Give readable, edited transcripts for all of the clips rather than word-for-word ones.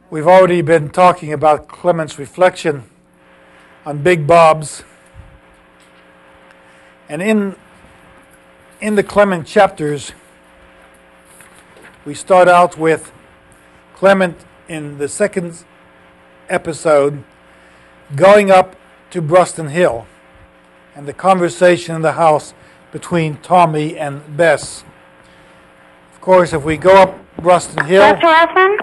We've already been talking about Clement's reflection on Big Bob's. And in the Clement chapters, we start out with Clement in the second episode going up to Bruston Hill and the conversation in the house between Tommy and Bess. Of course, if we go up Bruston Hill... Dr. Westman?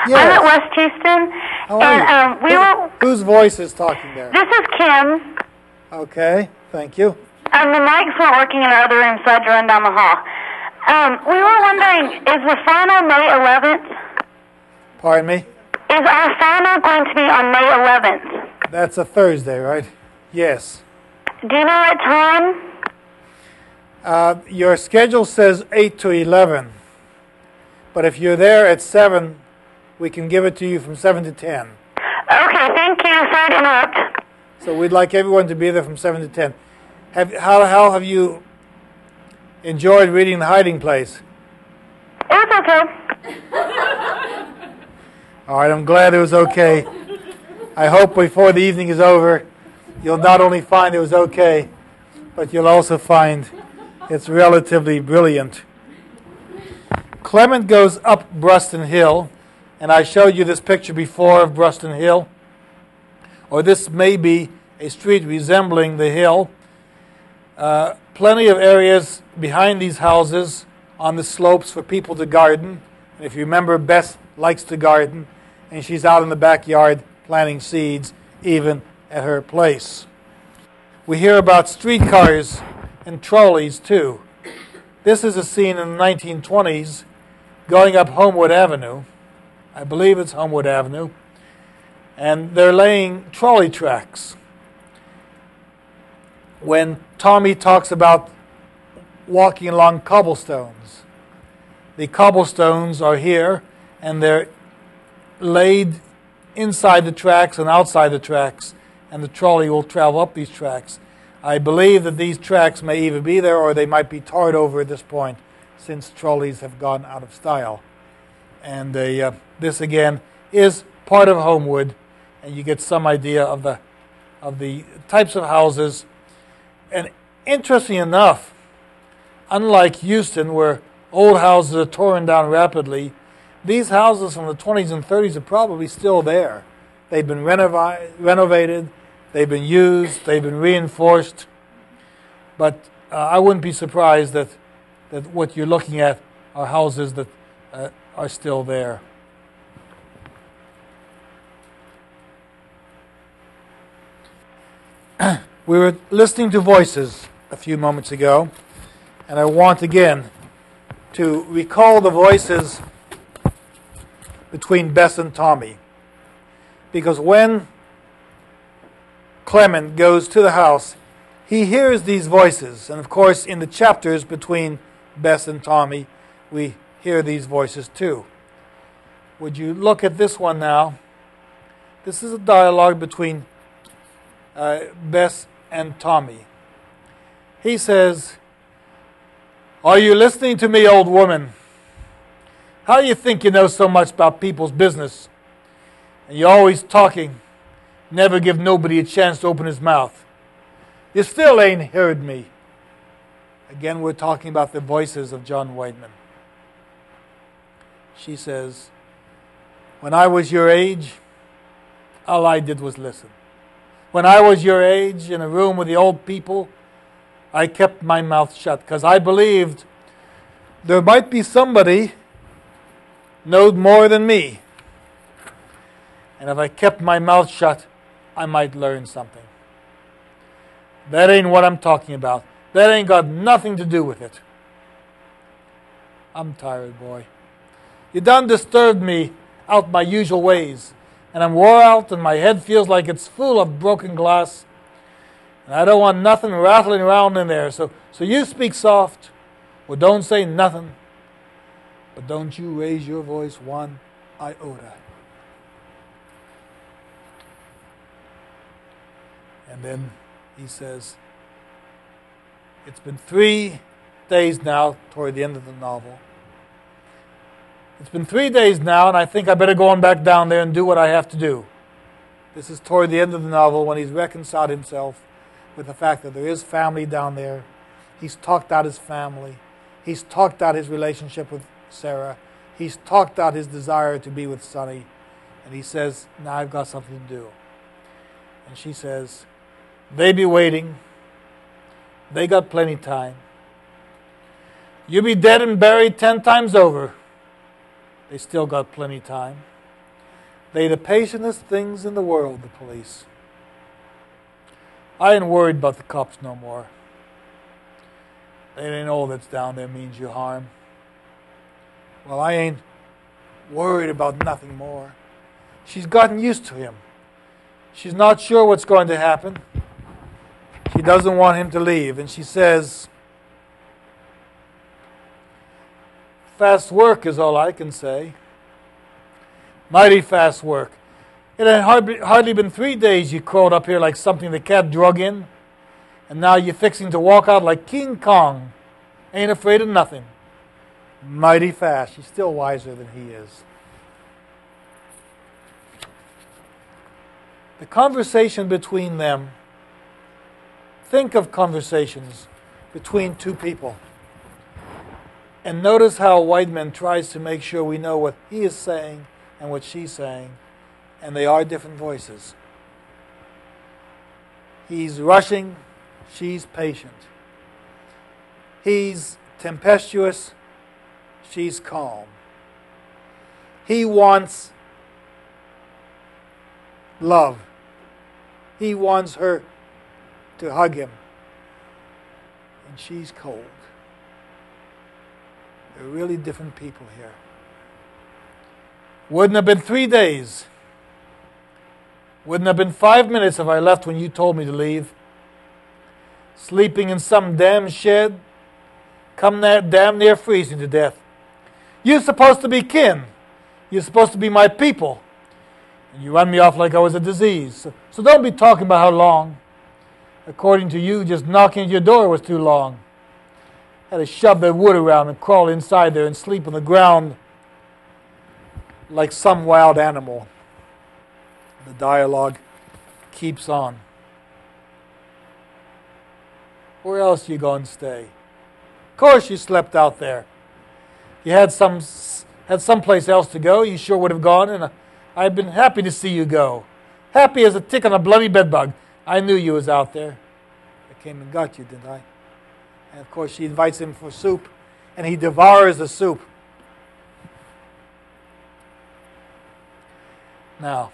Yes. I'm at West Houston. How are you? Whose voice is talking there? This is Kim. Okay, thank you. The mics weren't working in our other room, so I had to run down the hall. We were wondering, is the final May 11th? Pardon me? Is our final going to be on May 11th? That's a Thursday, right? Yes. Do you know what time? Your schedule says 8 to 11. But if you're there at 7, we can give it to you from 7 to 10. Okay, thank you. Sorry to interrupt. So we'd like everyone to be there from 7 to 10. How have you enjoyed reading The Hiding Place? It was okay. All right, I'm glad it was okay. I hope before the evening is over, you'll not only find it was okay, but you'll also find it's relatively brilliant. Clement goes up Bruston Hill, and I showed you this picture before of Bruston Hill, or this may be a street resembling the hill. Plenty of areas behind these houses on the slopes for people to garden. And if you remember, Bess likes to garden, and she's out in the backyard planting seeds, even at her place. We hear about streetcars and trolleys, too. This is a scene in the 1920s going up Homewood Avenue. I believe it's Homewood Avenue. And they're laying trolley tracks. When Tommy talks about walking along cobblestones, the cobblestones are here, and they're laid inside the tracks and outside the tracks, and the trolley will travel up these tracks. I believe that these tracks may either be there or they might be tarred over at this point, since trolleys have gone out of style. And this again is part of Homewood, and you get some idea of the types of houses. And interesting enough, unlike Houston, where old houses are torn down rapidly, these houses from the 20s and 30s are probably still there. They've been renovated, they've been used, they've been reinforced. But I wouldn't be surprised that what you're looking at are houses that are still there. We were listening to voices a few moments ago, and I want again to recall the voices between Bess and Tommy. Because when Clement goes to the house, he hears these voices. And of course, in the chapters between Bess and Tommy, we hear these voices too. Would you look at this one now? This is a dialogue between Bess and Tommy. He says, "Are you listening to me, old woman? How do you think you know so much about people's business? And you're always talking, never give nobody a chance to open his mouth. You still ain't heard me." Again, we're talking about the voices of John Wideman. She says, "When I was your age, all I did was listen. When I was your age, in a room with the old people, I kept my mouth shut because I believed there might be somebody knowed more than me. And if I kept my mouth shut, I might learn something. That ain't what I'm talking about. That ain't got nothing to do with it. I'm tired, boy. You done disturbed me out my usual ways. And I'm wore out and my head feels like it's full of broken glass. And I don't want nothing rattling around in there. So you speak soft or don't say nothing. But don't you raise your voice one iota." And then he says, "It's been 3 days now toward the end of the novel. It's been 3 days now, and I think I better go on back down there and do what I have to do. This is toward the end of the novel when he's reconciled himself with the fact that there is family down there. He's talked out his family. He's talked out his relationship with Sarah. He's talked out his desire to be with Sonny. And he says, now I've got something to do. And she says, they be waiting. They got plenty of time. You be dead and buried 10 times over. They still got plenty of time. They the patientest things in the world, the police. I ain't worried about the cops no more. They ain't all that's down there means you harm. Well, I ain't worried about nothing more. She's gotten used to him. She's not sure what's going to happen. She doesn't want him to leave. And she says, fast work is all I can say. Mighty fast work. It had hardly been 3 days you crawled up here like something the cat drug in. And now you're fixing to walk out like King Kong. Ain't afraid of nothing. Mighty fast. She's still wiser than he is. The conversation between them. Think of conversations between two people. And notice how Wideman tries to make sure we know what he is saying and what she's saying. And they are different voices. He's rushing. She's patient. He's tempestuous. She's calm. He wants love. He wants her to hug him. And she's cold. They're really different people here. Wouldn't have been 3 days. Wouldn't have been 5 minutes if I left when you told me to leave. Sleeping in some damn shed. Come there damn near freezing to death. You're supposed to be kin. You're supposed to be my people. And you run me off like I was a disease. So don't be talking about how long. According to you, just knocking at your door was too long. Had to shove that wood around and crawl inside there and sleep on the ground like some wild animal. The dialogue keeps on. Where else you going to stay? Of course you slept out there. You had someplace else to go, you sure would have gone, and I'd been happy to see you go. Happy as a tick on a bloody bedbug. I knew you was out there. I came and got you, didn't I? And of course she invites him for soup, and he devours the soup. Now,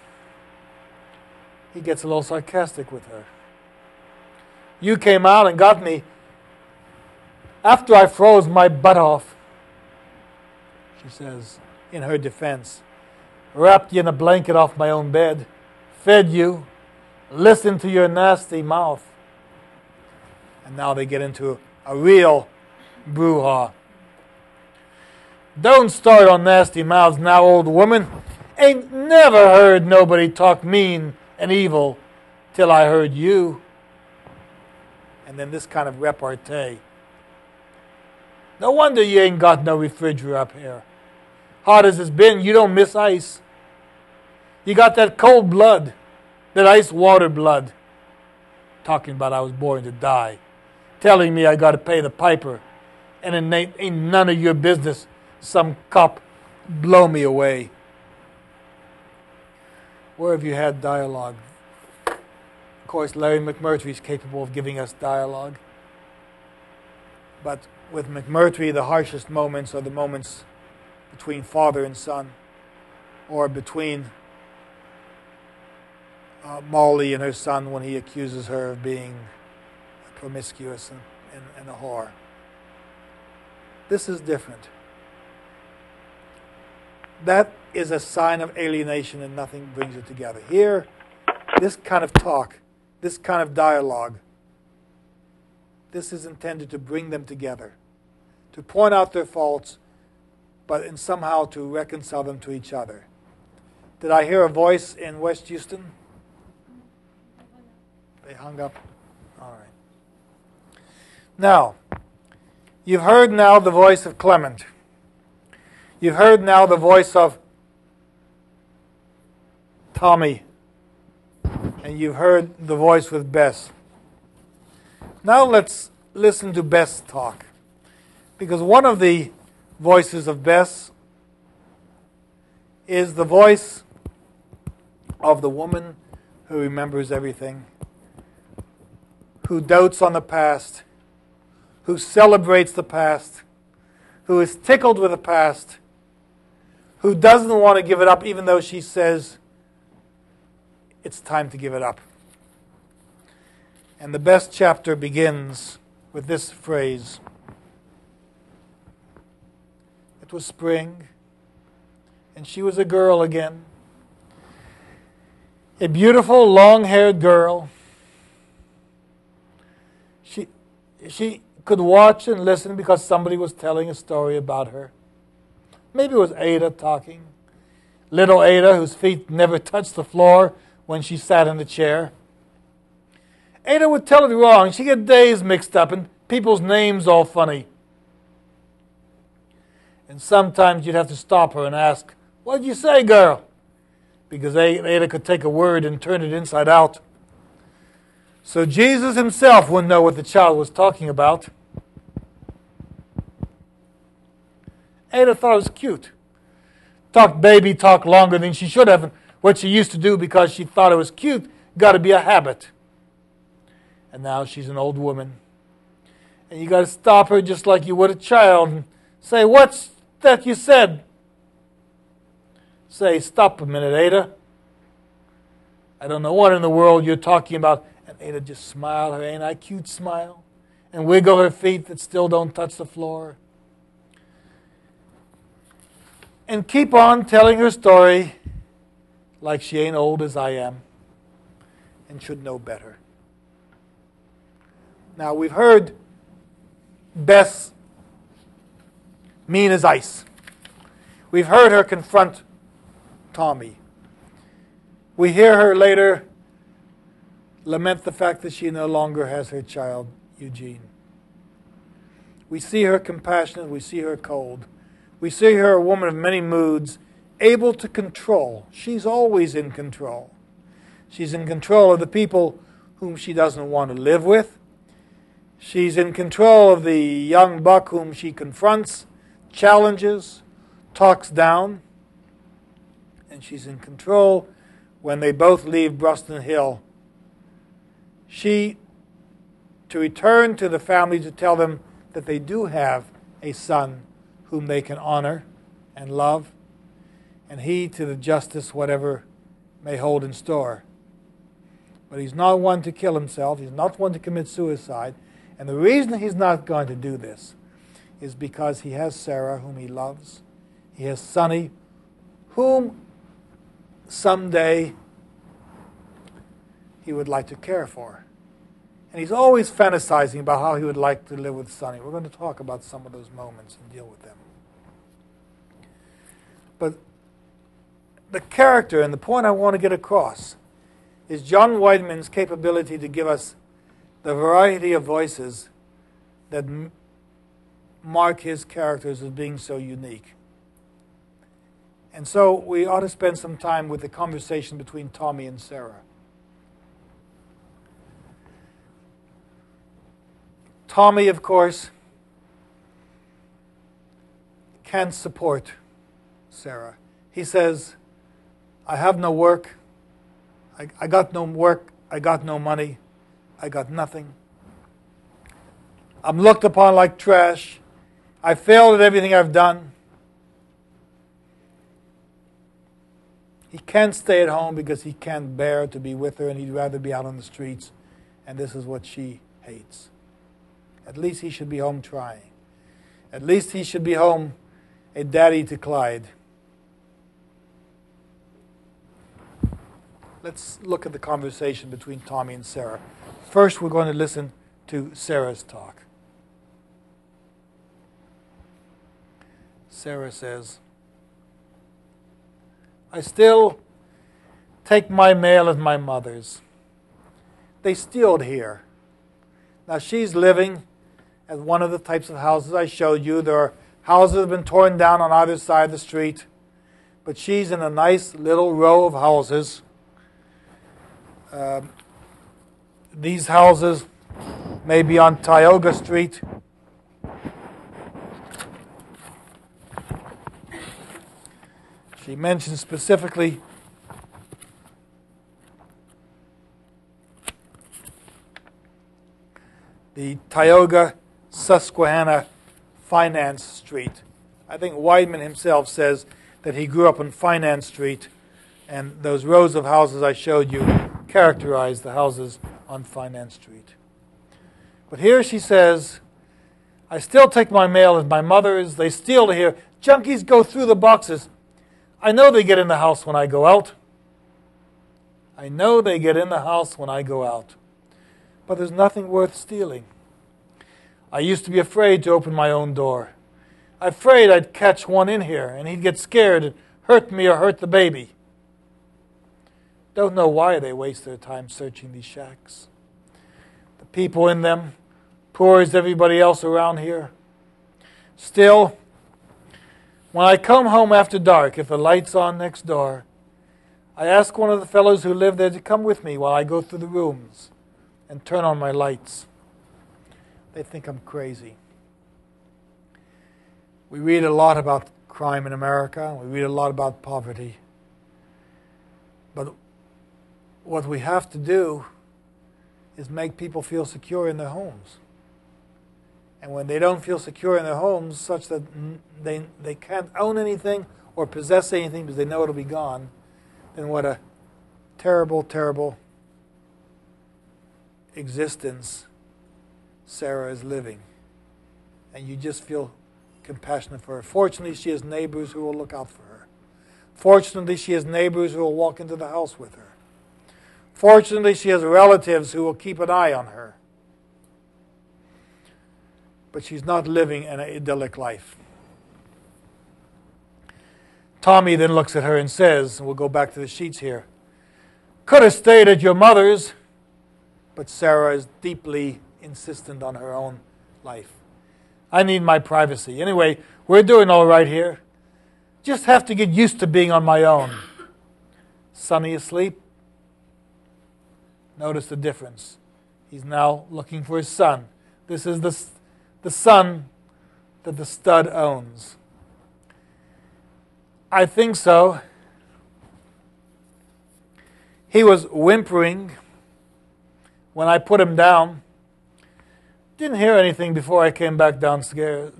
he gets a little sarcastic with her. You came out and got me after I froze my butt off, she says, in her defense. Wrapped you in a blanket off my own bed, fed you, listened to your nasty mouth. And now they get into a real brouhaha. Don't start on nasty mouths now, old woman. Ain't never heard nobody talk mean and evil till I heard you. And then this kind of repartee. No wonder you ain't got no refrigerator up here. Hot as it's been, you don't miss ice. You got that cold blood, that ice water blood. Talking about I was born to die. Telling me I got to pay the piper. And it ain't none of your business. Some cop blow me away. Where have you had dialogue? Of course, Larry McMurtry is capable of giving us dialogue. But with McMurtry, the harshest moments are the moments between father and son, or between Molly and her son when he accuses her of being promiscuous and a whore. This is different. That is a sign of alienation and nothing brings it together. Here, this kind of talk, this kind of dialogue, this is intended to bring them together, to point out their faults, but in somehow to reconcile them to each other. Did I hear a voice in West Houston? They hung up? All right. Now, you've heard now the voice of Clement. You've heard now the voice of Tommy, and you've heard the voice with Bess. Now let's listen to Bess talk, because one of the voices of Bess is the voice of the woman who remembers everything, who dotes on the past, who celebrates the past, who is tickled with the past, who doesn't want to give it up even though she says it's time to give it up. And the best chapter begins with this phrase. It was spring, and she was a girl again. A beautiful, long-haired girl. She could watch and listen because somebody was telling a story about her. Maybe it was Ada talking. Little Ada, whose feet never touched the floor when she sat in the chair. Ada would tell it wrong. She'd get days mixed up and people's names all funny. And sometimes you'd have to stop her and ask, "What did you say, girl?" Because Ada could take a word and turn it inside out. So Jesus himself wouldn't know what the child was talking about. Ada thought it was cute. Talked baby talk longer than she should have. And what she used to do because she thought it was cute got to be a habit. And now she's an old woman. And you got to stop her just like you would a child and say, "What's that you said?" Say, "Stop a minute, Ada. I don't know what in the world you're talking about." And Ada just smile, her ain't I cute smile, and wiggle her feet that still don't touch the floor. And keep on telling her story like she ain't old as I am and should know better. Now, we've heard Bess mean as ice. We've heard her confront Tommy. We hear her later lament the fact that she no longer has her child, Eugene. We see her compassionate, we see her cold. We see her a woman of many moods, able to control. She's always in control. She's in control of the people whom she doesn't want to live with. She's in control of the young buck whom she confronts, challenges, talks down. And she's in control when they both leave Bruston Hill. She, to return to the family to tell them that they do have a son whom they can honor and love, and he to the justice whatever may hold in store. But he's not one to kill himself. He's not one to commit suicide. And the reason he's not going to do this is because he has Sarah, whom he loves. He has Sonny, whom someday he would like to care for. And he's always fantasizing about how he would like to live with Sonny. We're going to talk about some of those moments and deal with them. But the character and the point I want to get across is John Wideman's capability to give us the variety of voices that mark his characters as being so unique. And so we ought to spend some time with the conversation between Tommy and Sarah. Tommy, of course, can't support Sarah. He says, "I have no work. I got no work. I got no money. I got nothing. I'm looked upon like trash. I failed at everything I've done." He can't stay at home because he can't bear to be with her, and he'd rather be out on the streets, and this is what she hates. At least he should be home trying. At least he should be home a daddy to Clyde. Let's look at the conversation between Tommy and Sarah. First, we're going to listen to Sarah's talk. Sarah says, "I still take my mail at my mother's. They steal it here." Now, she's living at one of the types of houses I showed you. There are Houses have been torn down on either side of the street, but she's in a nice little row of houses. These houses may be on Tioga Street. She mentions specifically the Tioga Susquehanna Finance Street. I think Wideman himself says that he grew up on Finance Street, and those rows of houses I showed you characterize the houses on Finance Street. But here she says, I still take my mail as my mother's. They steal here. Junkies go through the boxes. I know they get in the house when I go out. I know they get in the house when I go out. But there's nothing worth stealing. I used to be afraid to open my own door. Afraid I'd catch one in here and he'd get scared and hurt me or hurt the baby. Don't know why they waste their time searching these shacks. The people in them, poor as everybody else around here. Still, when I come home after dark, if the light's on next door, I ask one of the fellows who live there to come with me while I go through the rooms and turn on my lights. They think I'm crazy. We read a lot about crime in America. We read a lot about poverty. But what we have to do is make people feel secure in their homes. And when they don't feel secure in their homes, such that they can't own anything or possess anything because they know it'll be gone, then what a terrible, terrible existence Sarah is living. And you just feel compassionate for her. Fortunately, she has neighbors who will look out for her. Fortunately, she has neighbors who will walk into the house with her. Fortunately, she has relatives who will keep an eye on her. But she's not living an idyllic life. Tommy then looks at her and says, and we'll go back to the sheets here, could have stayed at your mother's, but Sarah is deeply insistent on her own life. I need my privacy. Anyway, we're doing all right here. Just have to get used to being on my own. Sonny asleep? Notice the difference. He's now looking for his son. This is the son that the stud owns. I think so. He was whimpering when I put him down. Didn't hear anything before I came back downstairs.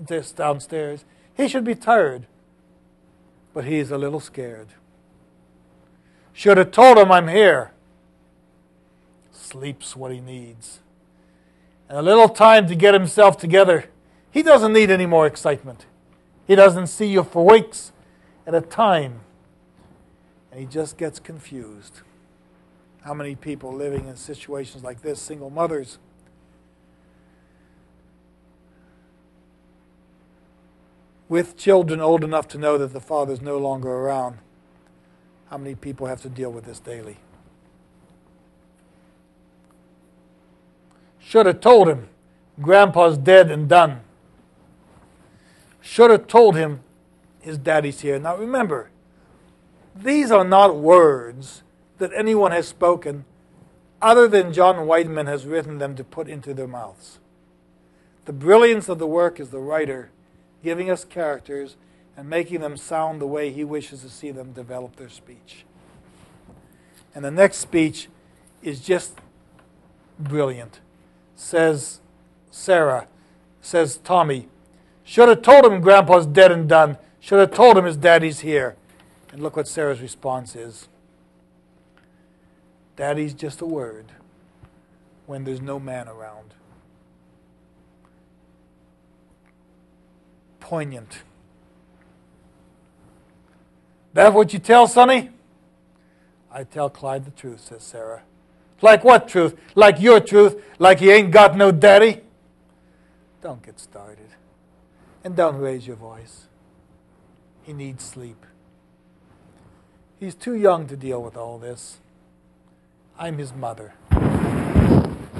He should be tired, but he's a little scared. Should have told him I'm here. Sleep's what he needs. And a little time to get himself together. He doesn't need any more excitement. He doesn't see you for weeks at a time. And he just gets confused. How many people living in situations like this, single mothers, with children old enough to know that the father's no longer around, how many people have to deal with this daily? Should have told him Grandpa's dead and done. Should have told him his daddy's here. Now remember, these are not words that anyone has spoken other than John Wideman has written them to put into their mouths. The brilliance of the work is the writer giving us characters and making them sound the way he wishes to see them develop their speech. And the next speech is just brilliant. Says Sarah, says Tommy, should have told him Grandpa's dead and done. Should have told him his daddy's here. And look what Sarah's response is. Daddy's just a word when there's no man around. Poignant. That what you tell Sonny? I tell Clyde the truth, says Sarah. Like what truth? Like your truth? Like he ain't got no daddy? Don't get started. And don't raise your voice. He needs sleep. He's too young to deal with all this. I'm his mother.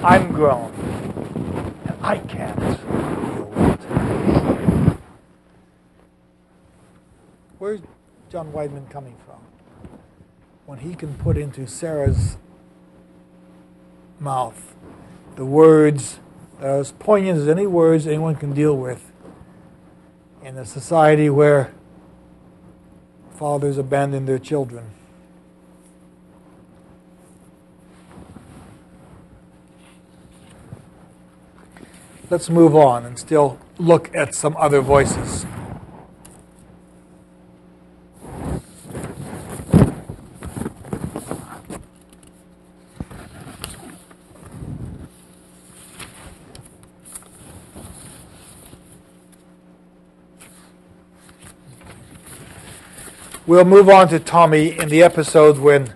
I'm grown. And I can't deal with it. Where's John Wideman coming from? When he can put into Sarah's mouth the words that are as poignant as any words anyone can deal with in a society where fathers abandon their children. Let's move on and still look at some other voices. We'll move on to Tommy in the episode when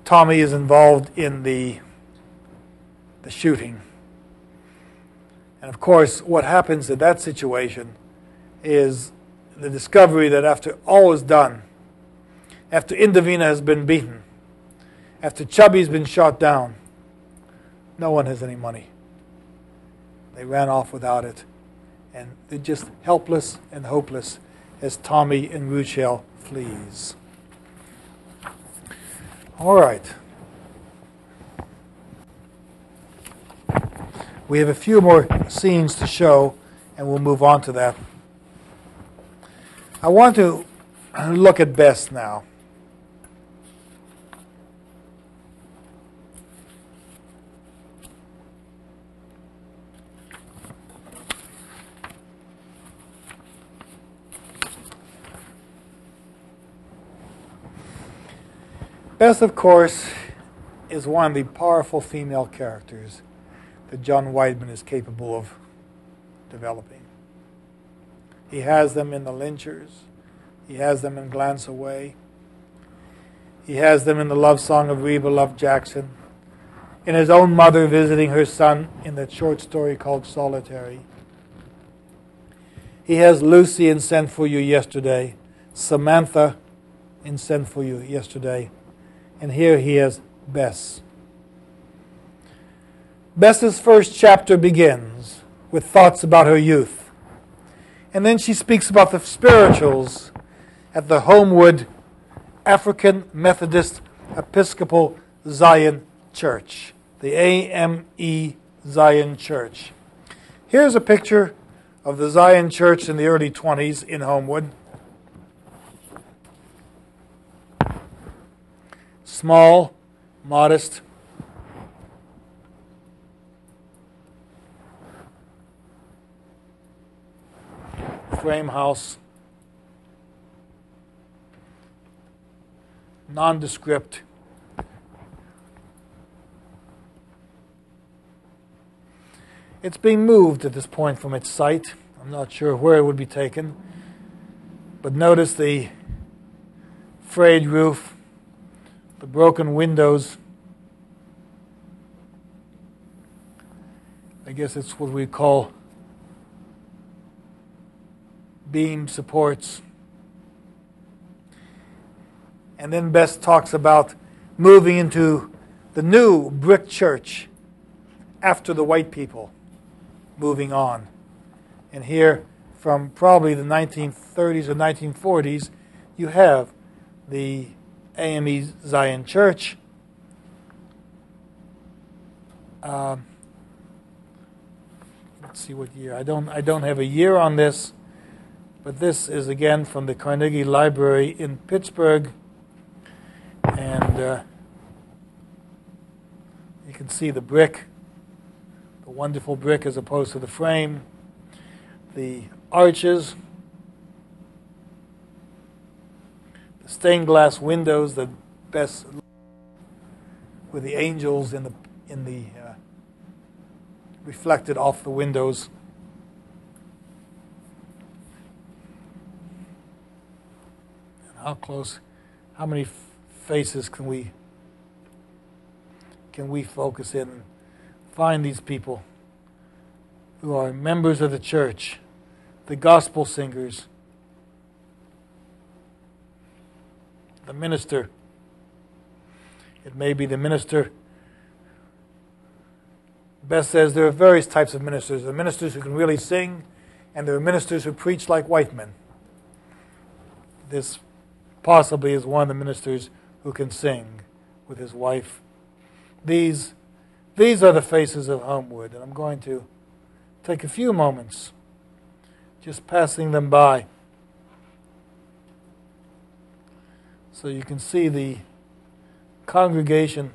Tommy is involved in the shooting. And of course, what happens in that situation is the discovery that after all is done, after Indovina has been beaten, after Chubby's been shot down, no one has any money. They ran off without it. And they're just helpless and hopeless as Tommy and Rochelle flees. All right. We have a few more scenes to show, and we'll move on to that. I want to look at Bess now. Bess, of course, is one of the powerful female characters that John Wideman is capable of developing. He has them in The Lynchers. He has them in Glance Away. He has them in the love song of Reba Love Jackson. In his own mother visiting her son in that short story called Solitary. He has Lucy in Sent For You Yesterday. Samantha in Sent For You Yesterday. And here he has Bess. Bess's first chapter begins with thoughts about her youth. And then she speaks about the spirituals at the Homewood African Methodist Episcopal Zion Church, the AME Zion Church. Here's a picture of the Zion Church in the early 20s in Homewood. Small, modest. Frame house. Nondescript. It's being moved at this point from its site. I'm not sure where it would be taken. But notice the frayed roof, the broken windows. I guess it's what we call beam supports. And then Bess talks about moving into the new brick church after the white people moving on. And here, from probably the 1930s or 1940s, you have the AME Zion Church. Let's see what year. I don't have a year on this, but this is again from the Carnegie Library in Pittsburgh, and you can see the brick, the wonderful brick as opposed to the frame, the arches, the stained glass windows that Bess with the angels in the reflected off the windows. And how close, how many faces can we focus in and find these people who are members of the church, the gospel singers, the minister. It may be the minister. Bess says there are various types of ministers. The ministers who can really sing, And there are ministers who preach like Wideman. This possibly is one of the ministers who can sing with his wife. These are the faces of Homewood, and I'm going to take a few moments just passing them by so you can see the congregation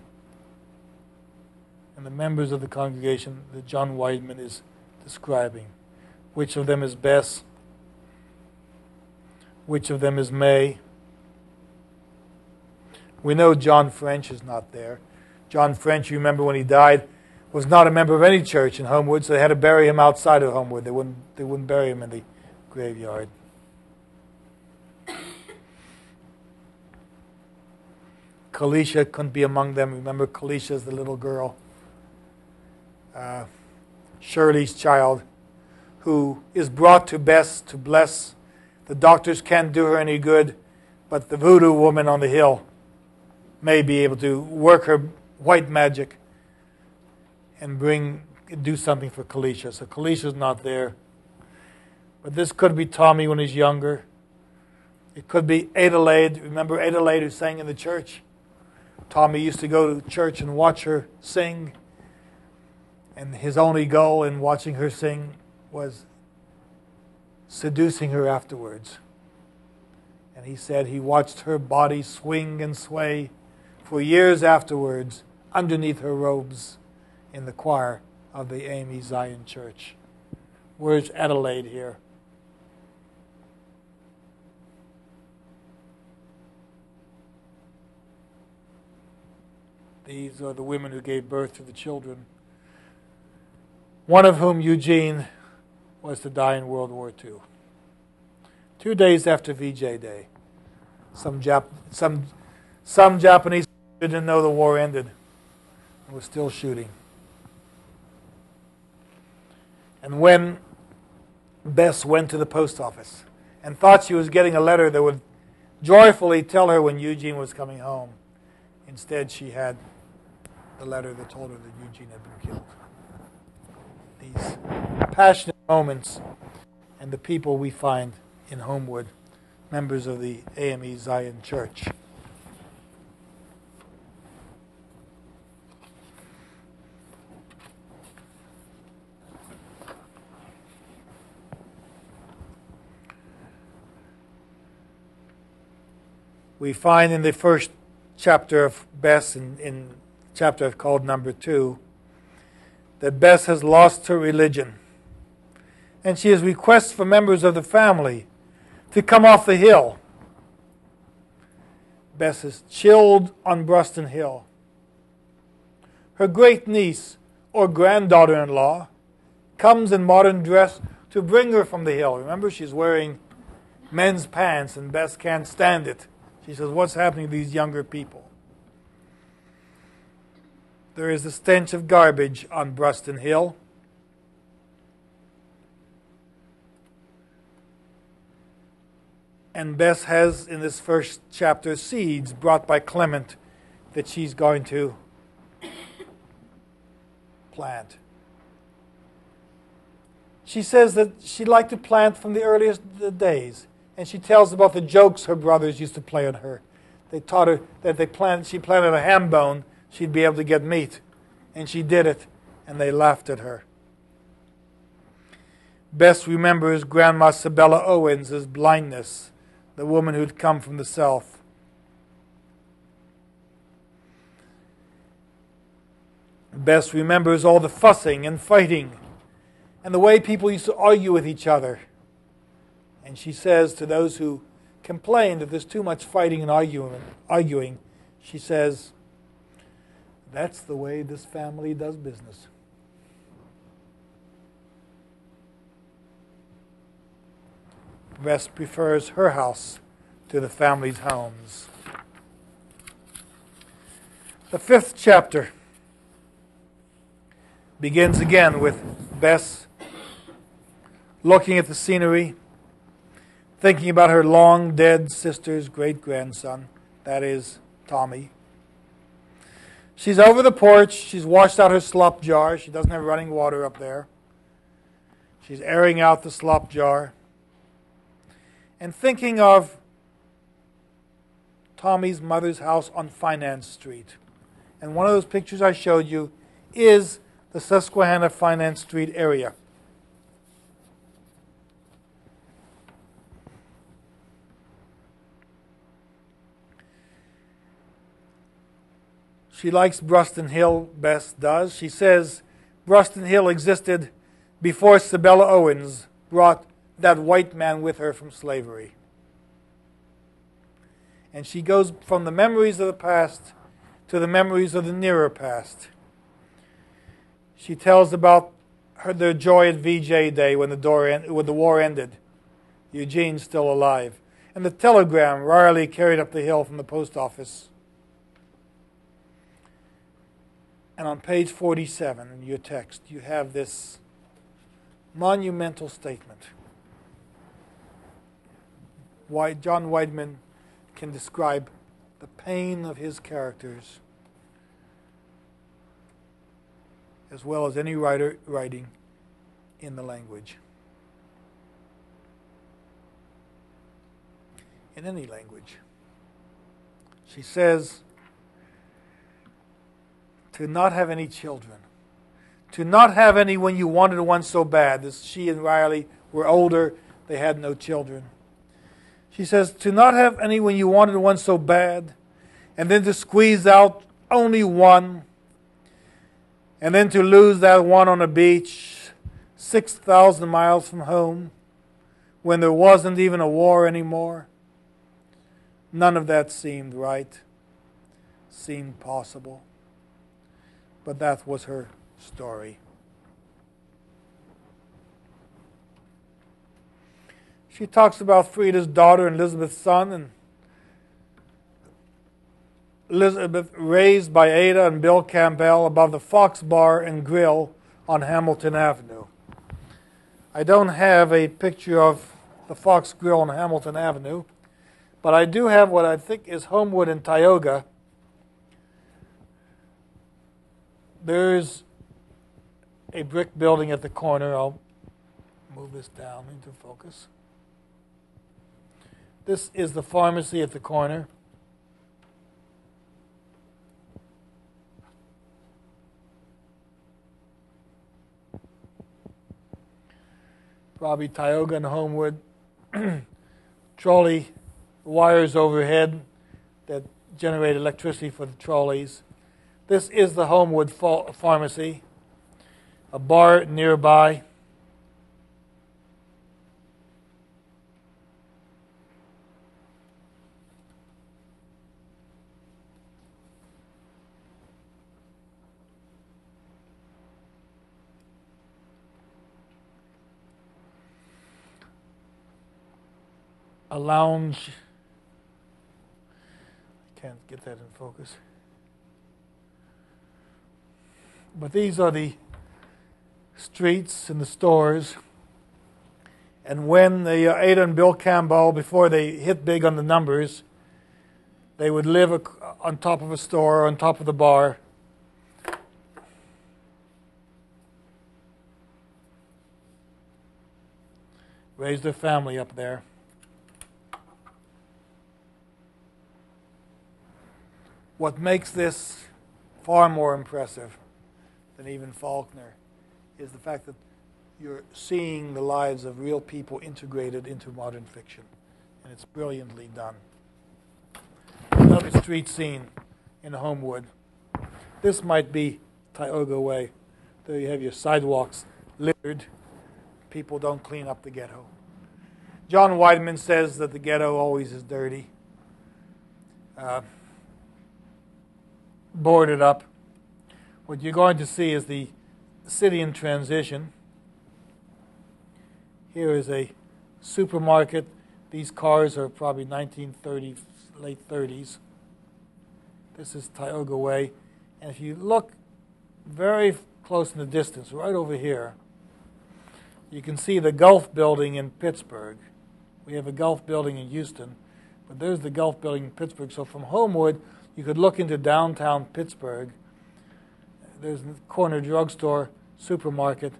and the members of the congregation that John Wideman is describing. Which of them is Bess? Which of them is May? We know John French is not there. John French, you remember when he died, was not a member of any church in Homewood, so they had to bury him outside of Homewood. They wouldn't bury him in the graveyard. Kalisha couldn't be among them. Remember, Kalisha's the little girl, Shirley's child, who is brought to Bess to bless. The doctors can't do her any good, but the voodoo woman on the hill may be able to work her white magic and do something for Kalisha. So Kalisha's not there. But this could be Tommy when he's younger. It could be Adelaide. Remember Adelaide who sang in the church? Tommy used to go to church and watch her sing. And his only goal in watching her sing was seducing her afterwards. And he said he watched her body swing and sway for years afterwards underneath her robes in the choir of the AME Zion Church. Where's Adelaide here? These are the women who gave birth to the children, one of whom, Eugene, was to die in World War II. 2 days after VJ Day, some Japanese didn't know the war ended and was still shooting. And when Bess went to the post office and thought she was getting a letter that would joyfully tell her when Eugene was coming home, instead she had the letter that told her that Eugene had been killed. These passionate moments and the people we find in Homewood, members of the AME Zion Church. We find in the first chapter of Bess, in chapter called number 2, that Bess has lost her religion. And she has requests for members of the family to come off the hill. Bess is chilled on Bruston Hill. Her great niece or granddaughter-in-law comes in modern dress to bring her from the hill. Remember, she's wearing men's pants and Bess can't stand it. She says, what's happening to these younger people? There is the stench of garbage on Bruston Hill. And Bess has, in this first chapter, seeds brought by Clement that she's going to plant. She says that she liked to plant from the earliest days. And she tells about the jokes her brothers used to play on her. They taught her that she planted a ham bone, she'd be able to get meat. And she did it, and they laughed at her. Bess remembers Grandma Sabella Owens' blindness, the woman who'd come from the South. Bess remembers all the fussing and fighting and the way people used to argue with each other. And she says to those who complain that there's too much fighting and arguing, she says, that's the way this family does business. Bess prefers her house to the family's homes. The 5th chapter begins again with Bess looking at the scenery, thinking about her long dead sister's great-grandson, that is, Tommy. She's over the porch. She's washed out her slop jar. She doesn't have running water up there. She's airing out the slop jar and thinking of Tommy's mother's house on Finance Street. And one of those pictures I showed you is the Susquehanna Finance Street area. She likes Bruston Hill, Bess does. She says Bruston Hill existed before Sabella Owens brought that white man with her from slavery. And she goes from the memories of the past to the memories of the nearer past. She tells about their joy at VJ Day when the war ended. Eugene's still alive. And the telegram Riley carried up the hill from the post office. And on page 47 in your text, you have this monumental statement. Why John Wideman can describe the pain of his characters as well as any writer writing in the language. In any language. She says, to not have any children. To not have any when you wanted one so bad. She and Riley were older. They had no children. She says, to not have any when you wanted one so bad, and then to squeeze out only one, and then to lose that one on a beach 6,000 miles from home when there wasn't even a war anymore. None of that seemed right, seemed possible. But that was her story. She talks about Frida's daughter and Elizabeth's son, and Elizabeth raised by Ada and Bill Campbell above the Fox Bar and Grill on Hamilton Avenue. I don't have a picture of the Fox Grill on Hamilton Avenue, but I do have what I think is Homewood and Tioga. There's a brick building at the corner. I'll move this down into focus. This is the pharmacy at the corner. Probably Tioga and Homewood. Trolley wires overhead that generate electricity for the trolleys. This is the Homewood pharmacy. A bar nearby. A lounge. I can't get that in focus. But these are the streets and the stores. And when Ada and Bill Campbell, before they hit big on the numbers, they would live on top of a store, on top of the bar. Raise their family up there. What makes this far more impressive than even Faulkner is the fact that you're seeing the lives of real people integrated into modern fiction. And it's brilliantly done. Another street scene in Homewood. This might be Tioga Way. There you have your sidewalks littered. People don't clean up the ghetto. John Wideman says that the ghetto always is dirty. Boarded up. What you're going to see is the city in transition. Here is a supermarket. These cars are probably 1930s, late 30s. This is Tioga Way. And if you look very close in the distance, right over here, you can see the Gulf Building in Pittsburgh. We have a Gulf Building in Houston, but there's the Gulf Building in Pittsburgh. So from Homewood, you could look into downtown Pittsburgh. There's a corner drugstore, supermarket.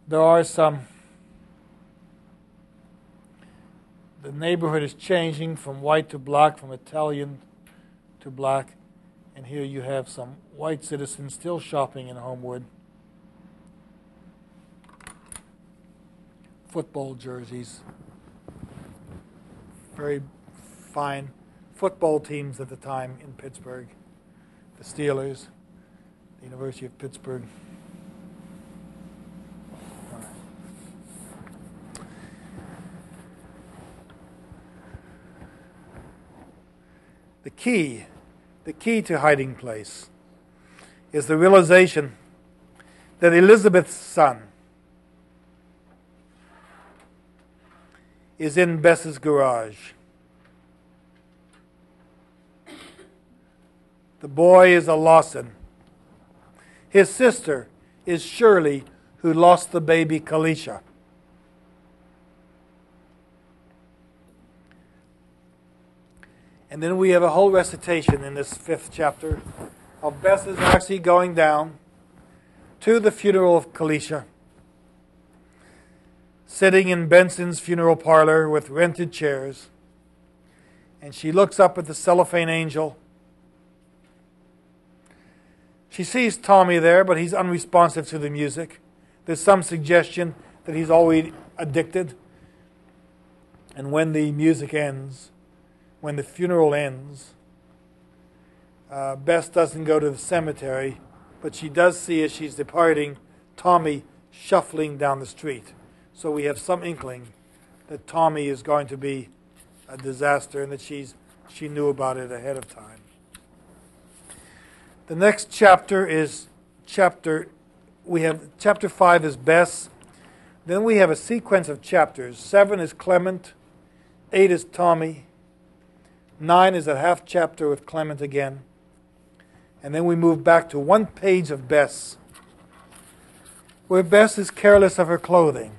There are some the neighborhood is changing from white to black, from Italian to black. And here you have some white citizens still shopping in Homewood. Football jerseys. Very fine football teams at the time in Pittsburgh. The Steelers, the University of Pittsburgh. The key to hiding place is the realization that Elizabeth's son is in Bess's garage. The boy is a Lawson. His sister is Shirley, who lost the baby Kalisha. And then we have a whole recitation in this 5th chapter of Bess is actually going down to the funeral of Kalisha, sitting in Benson's funeral parlor with rented chairs, and she looks up at the cellophane angel. She sees Tommy there, but he's unresponsive to the music. There's some suggestion that he's already addicted. And when the music ends, when the funeral ends, Bess doesn't go to the cemetery, but she does see as she's departing Tommy shuffling down the street. So we have some inkling that Tommy is going to be a disaster and that she knew about it ahead of time. The next chapter is chapter 5 is Bess. Then we have a sequence of chapters. 7 is Clement. 8 is Tommy. 9 is a half chapter with Clement again. And then we move back to 1 page of Bess, where Bess is careless of her clothing.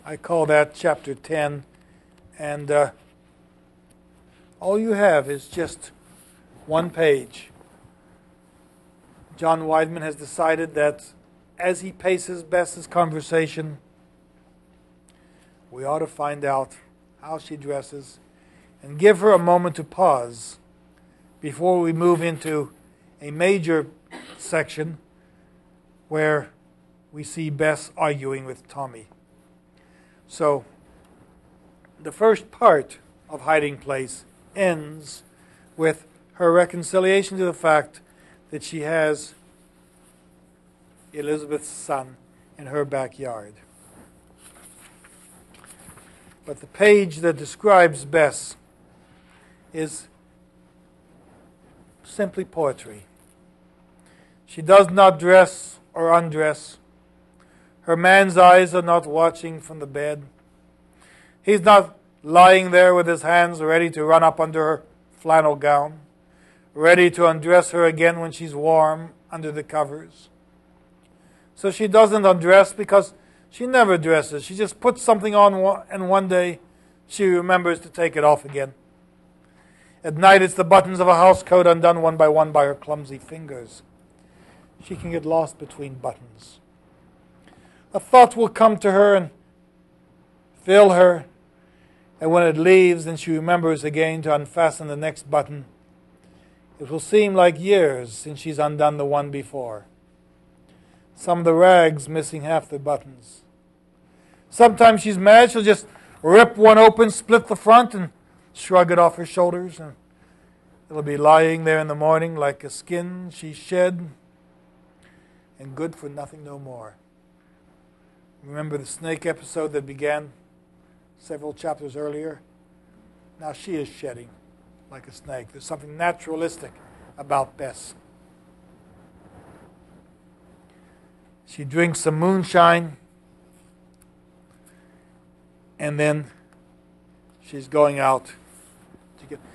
I call that chapter 10, and all you have is just 1 page. John Wideman has decided that as he paces Bess's conversation, we ought to find out how she dresses and give her a moment to pause before we move into a major section where we see Bess arguing with Tommy. So, the first part of Hiding Place ends with her reconciliation to the fact that she has Elizabeth's son in her backyard. But the page that describes Bess is simply poetry. She does not dress or undress. Her man's eyes are not watching from the bed. He's not lying there with his hands ready to run up under her flannel gown, ready to undress her again when she's warm under the covers. So she doesn't undress because she never dresses. She just puts something on and one day she remembers to take it off again. At night it's the buttons of a house coat undone one by her clumsy fingers. She can get lost between buttons. A thought will come to her and fill her, and when it leaves and she remembers again to unfasten the next button, it will seem like years since she's undone the one before. Some of the rags missing half the buttons. Sometimes she's mad, she'll just rip one open, split the front, and shrug it off her shoulders, and it'll be lying there in the morning like a skin she shed, and good for nothing no more. Remember the snake episode that began several chapters earlier? Now she is shedding like a snake. There's something naturalistic about Bess. She drinks some moonshine, and then she's going out.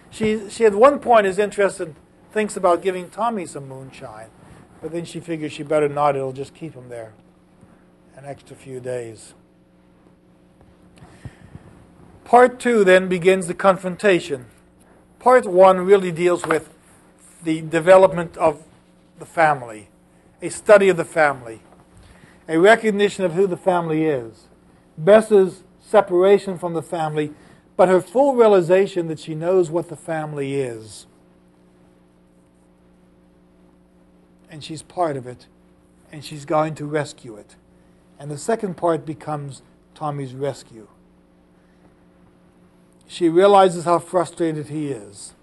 She at one point is interested, thinks about giving Tommy some moonshine, but then she figures she better not, it'll just keep him there an extra few days. Part 2 then begins the confrontation. Part 1 really deals with the development of the family a study of the family, a recognition of who the family is. Bess's separation from the family, but her full realization that she knows what the family is. And she's part of it, and she's going to rescue it. And the second part becomes Tommy's rescue. She realizes how frustrated he is,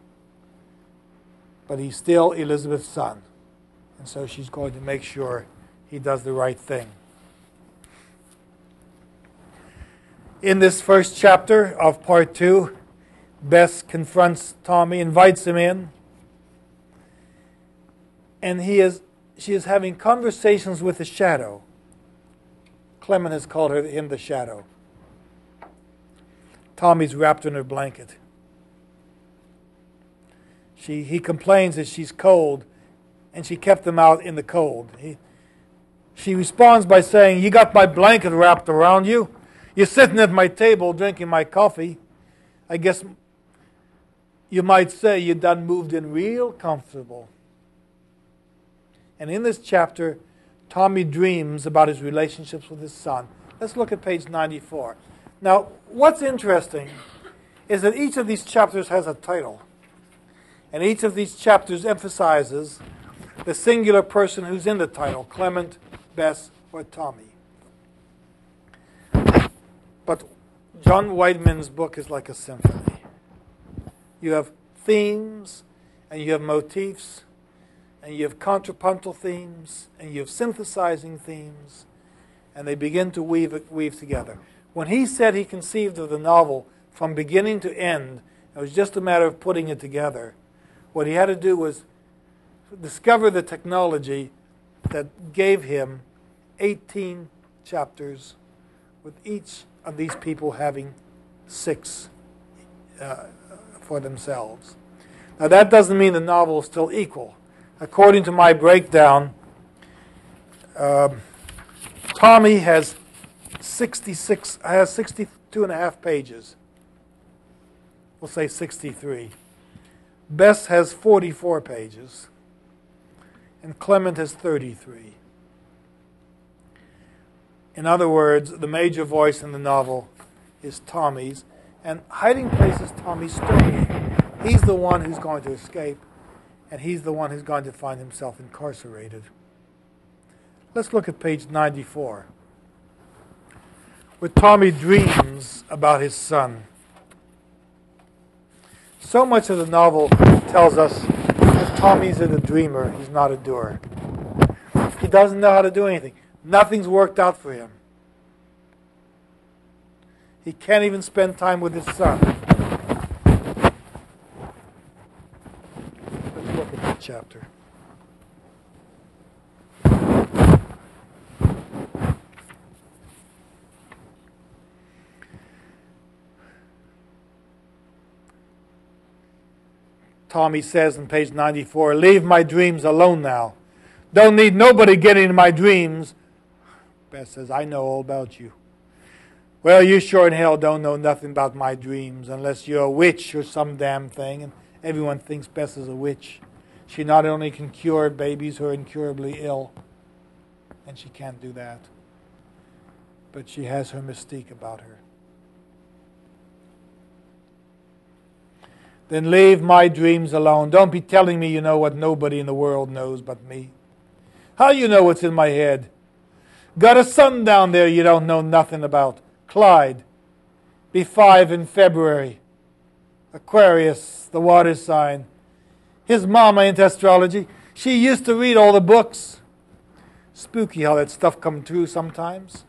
but he's still Elizabeth's son. And so she's going to make sure he does the right thing. In this first chapter of part 2, Bess confronts Tommy, invites him in, and she is having conversations with the shadow. Clement has called him the shadow. Tommy's wrapped in her blanket. He complains that she's cold, and she kept him out in the cold. She responds by saying, "You got my blanket wrapped around you. You're sitting at my table drinking my coffee. I guess you might say you done moved in real comfortable." And in this chapter, Tommy dreams about his relationships with his son. Let's look at page 94. Now, what's interesting is that each of these chapters has a title. And each of these chapters emphasizes the singular person who's in the title, Clement, Bess, or Tommy. But John Wideman's book is like a symphony. You have themes, and you have motifs, and you have contrapuntal themes, and you have synthesizing themes, and they begin to weave together. When he said he conceived of the novel from beginning to end, it was just a matter of putting it together. What he had to do was discover the technology that gave him 18 chapters, with each of these people having 6 for themselves. Now that doesn't mean the novel is still equal. According to my breakdown, Tommy has 62 and a half pages. We'll say 63. Bess has 44 pages. And Clement has 33. In other words, the major voice in the novel is Tommy's, and hiding place is Tommy's story. He's the one who's going to escape, and he's the one who's going to find himself incarcerated. Let's look at page 94, where Tommy dreams about his son. So much of the novel tells us that Tommy's a dreamer, he's not a doer. He doesn't know how to do anything. Nothing's worked out for him. He can't even spend time with his son. Let's look at that chapter. Tommy says on page 94, "Leave my dreams alone now. Don't need nobody getting in my dreams." Bess says, "I know all about you." "Well, you sure in hell don't know nothing about my dreams unless you're a witch or some damn thing." And everyone thinks Bess is a witch. She not only can cure babies who are incurably ill, and she can't do that, but she has her mystique about her. "Then leave my dreams alone. Don't be telling me you know what nobody in the world knows but me. How you know what's in my head? Got a son down there you don't know nothing about. Clyde. Be 5 in February. Aquarius, the water sign. His mama into astrology. She used to read all the books. Spooky how that stuff come true sometimes.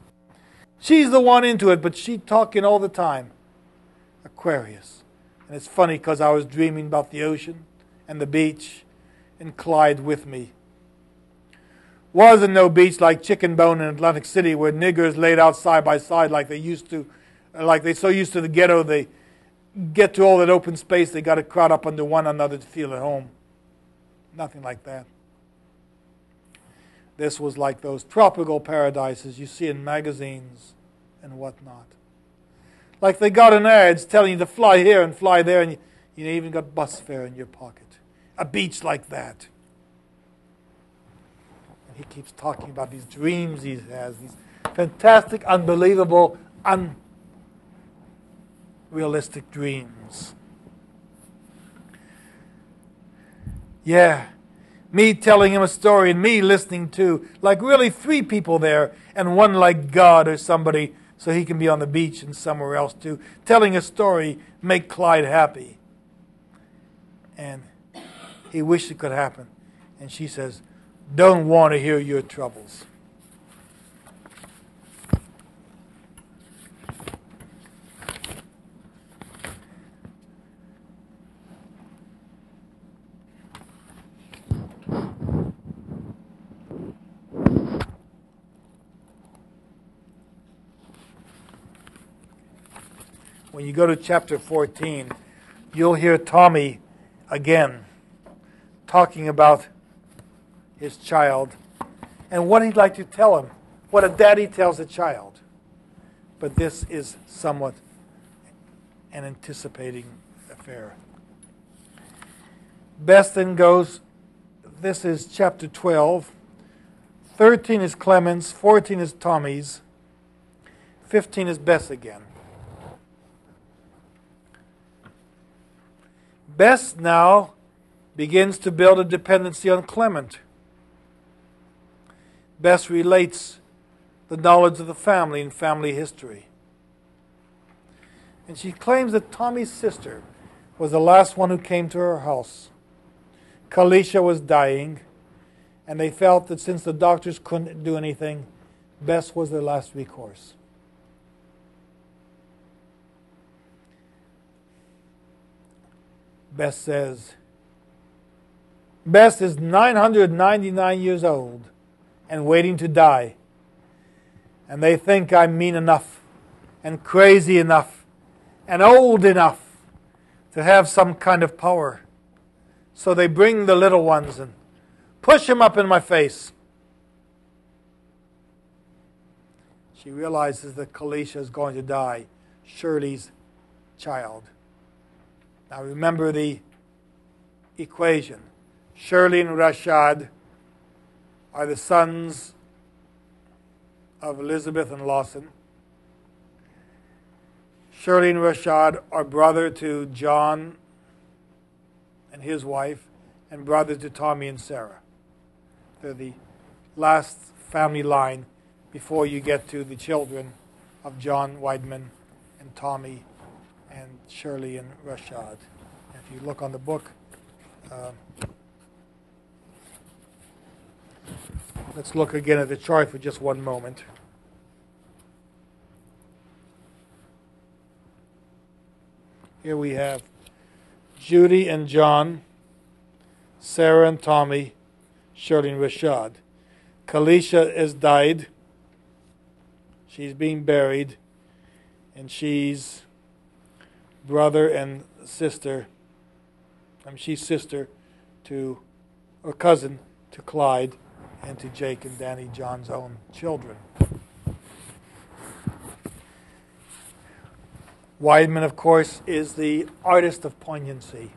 She's the one into it, but she talking all the time. Aquarius. And it's funny because I was dreaming about the ocean and the beach and Clyde with me. Wasn't no beach like Chicken Bone in Atlantic City where niggers laid out side by side like they used to, like they so used to the ghetto they get to all that open space they got to crowd up under one another to feel at home. Nothing like that. This was like those tropical paradises you see in magazines and whatnot. Like they got in ads telling you to fly here and fly there, and you even got bus fare in your pocket. A beach like that. he keeps talking about these dreams he has, these fantastic, unbelievable, unrealistic dreams. Yeah, me telling him a story and me listening too, like really 3 people there and one like God or somebody so he can be on the beach and somewhere else too. Telling a story make Clyde happy. And he wished it could happen. And she says, don't want to hear your troubles. When you go to chapter 14, you'll hear Tommy again talking about his child and what he'd like to tell him, what a daddy tells a child. But this is somewhat an anticipating affair. Bess then goes, this is chapter 12. 13 is Clement's, 14 is Tommy's, 15 is Bess again. Bess now begins to build a dependency on Clement. Bess relates the knowledge of the family and family history. And she claims that Tommy's sister was the last one who came to her house. Kalisha was dying, and they felt that since the doctors couldn't do anything, Bess was their last recourse. Bess says, Bess is 999 years old and waiting to die. And they think I'm mean enough and crazy enough and old enough to have some kind of power. So they bring the little ones and push them up in my face. She realizes that Kalisha is going to die, Shirley's child. Now remember the equation. Shirley and Rashad are the sons of Elizabeth and Lawson. Shirley and Rashad are brother to John and his wife and brother to Tommy and Sarah. They're the last family line before you get to the children of John Wideman and Tommy and Shirley and Rashad. If you look on the book, let's look again at the chart for just one moment. Here we have Judy and John, Sarah and Tommy, Shirley and Rashad. Kalisha has died. She's being buried, and she's brother and sister. She's sister to, or cousin to Clyde and to Jake and Danny, John's own children. Wideman, of course, is the artist of poignancy.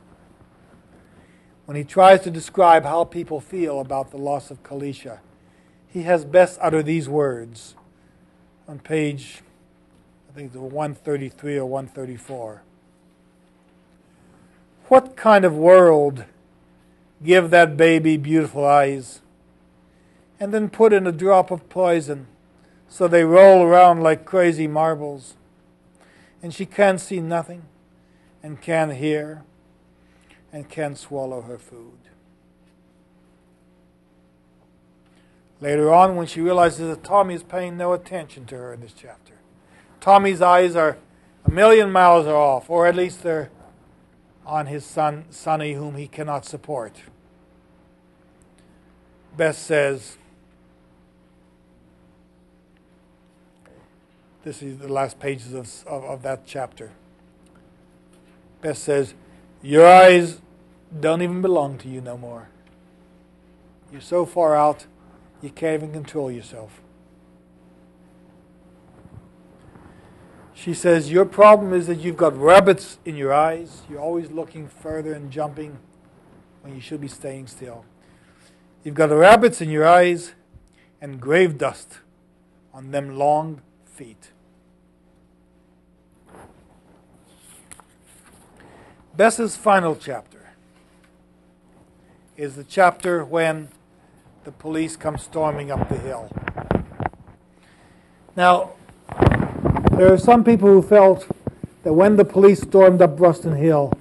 When he tries to describe how people feel about the loss of Kalisha, he has Bess utter these words on page, I think it's 133 or 134. What kind of world give that baby beautiful eyes and then put in a drop of poison so they roll around like crazy marbles and she can't see nothing and can't hear and can't swallow her food? Later on, when she realizes that Tommy is paying no attention to her in this chapter, Tommy's eyes are a million miles off, or at least they're on his son, Sonny, whom he cannot support. Bess says, this is the last pages of that chapter. Bess says, your eyes don't even belong to you no more. You're so far out, you can't even control yourself. She says, your problem is that you've got rabbits in your eyes. You're always looking further and jumping when you should be staying still. You've got rabbits in your eyes, and grave dust on them long feet. Bess's final chapter is the chapter when the police come storming up the hill. Now, there are some people who felt that when the police stormed up Ruston Hill,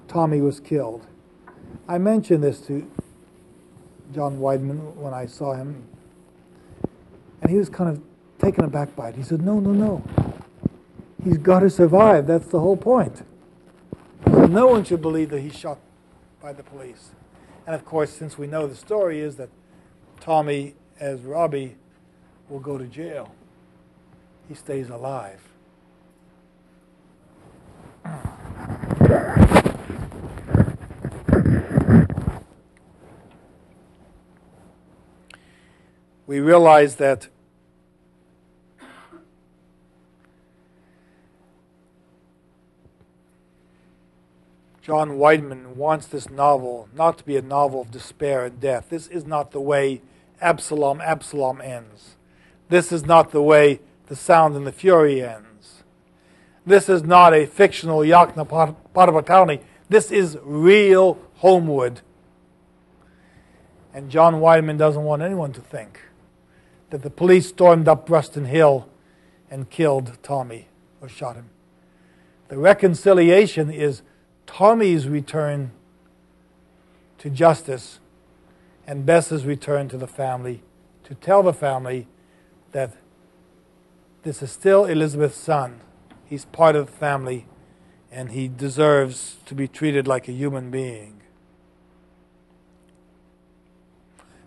Tommy was killed. I mentioned this to John Wideman when I saw him, and he was kind of taken aback by it. He said, no. He's got to survive. That's the whole point. So no one should believe that he's shot by the police. And of course, since we know the story is that Tommy, as Robbie, will go to jail. He stays alive. We realize that John Wideman wants this novel not to be a novel of despair and death. This is not the way Absalom ends. This is not the way The Sound and the Fury ends. This is not a fictional Yakna-Potawatomi. This is real Homewood. And John Wideman doesn't want anyone to think that the police stormed up Ruston Hill and killed Tommy or shot him. The reconciliation is Tommy's return to justice and Bess's return to the family to tell the family that this is still Elizabeth's son. He's part of the family and he deserves to be treated like a human being.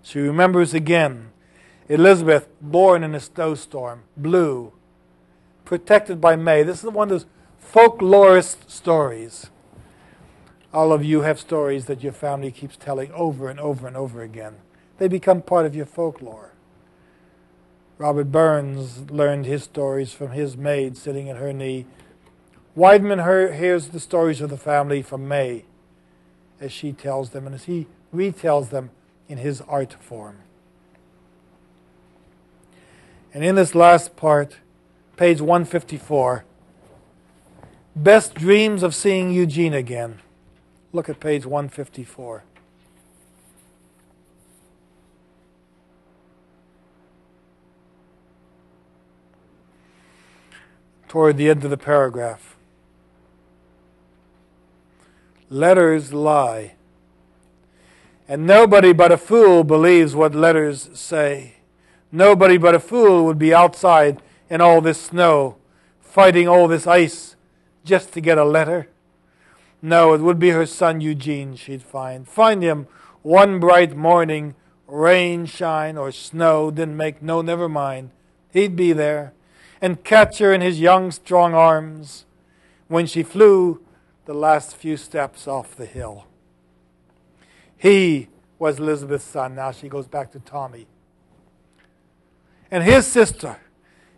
She remembers again Elizabeth, born in a snowstorm, blue, protected by May. This is one of those folklorist stories. All of you have stories that your family keeps telling over and over and over again. They become part of your folklore. Robert Burns learned his stories from his maid sitting at her knee. Wideman hears the stories of the family from May as she tells them and as he retells them in his art form. And in this last part, page 154, Bess dreams of seeing Eugene again. Look at page 154. Toward the end of the paragraph. Letters lie, and nobody but a fool believes what letters say. Nobody but a fool would be outside in all this snow, fighting all this ice just to get a letter. No, it would be her son Eugene she'd find. Find him one bright morning, rain, shine, or snow, didn't make no never mind. He'd be there, and catch her in his young, strong arms when she flew the last few steps off the hill. He was Elizabeth's son. Now she goes back to Tommy. And his sister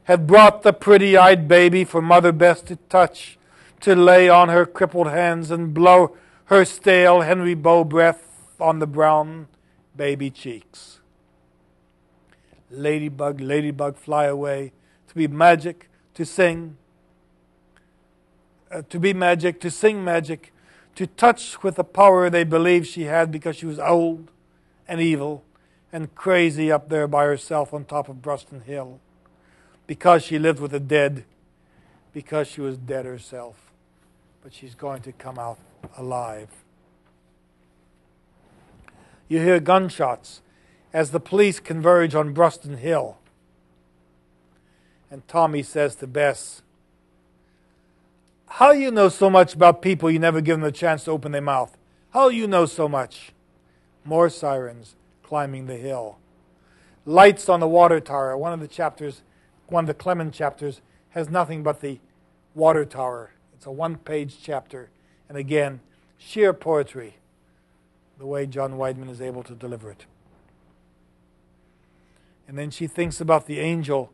had brought the pretty-eyed baby for Mother Bess to touch, to lay on her crippled hands and blow her stale Henry Bow breath on the brown baby cheeks. Ladybug, ladybug, fly away, to be magic, to sing, to be magic, to sing magic, to touch with the power they believed she had because she was old and evil and crazy up there by herself on top of Ruston Hill, because she lived with the dead, because she was dead herself. But she's going to come out alive. You hear gunshots as the police converge on Ruston Hill. And Tommy says to Bess, "How you know so much about people you never give them a chance to open their mouth? How you know so much?" More sirens climbing the hill. Lights on the water tower. One of the Clement chapters has nothing but the water tower. It's a one-page chapter. And again, sheer poetry, the way John Wideman is able to deliver it. And then she thinks about the angel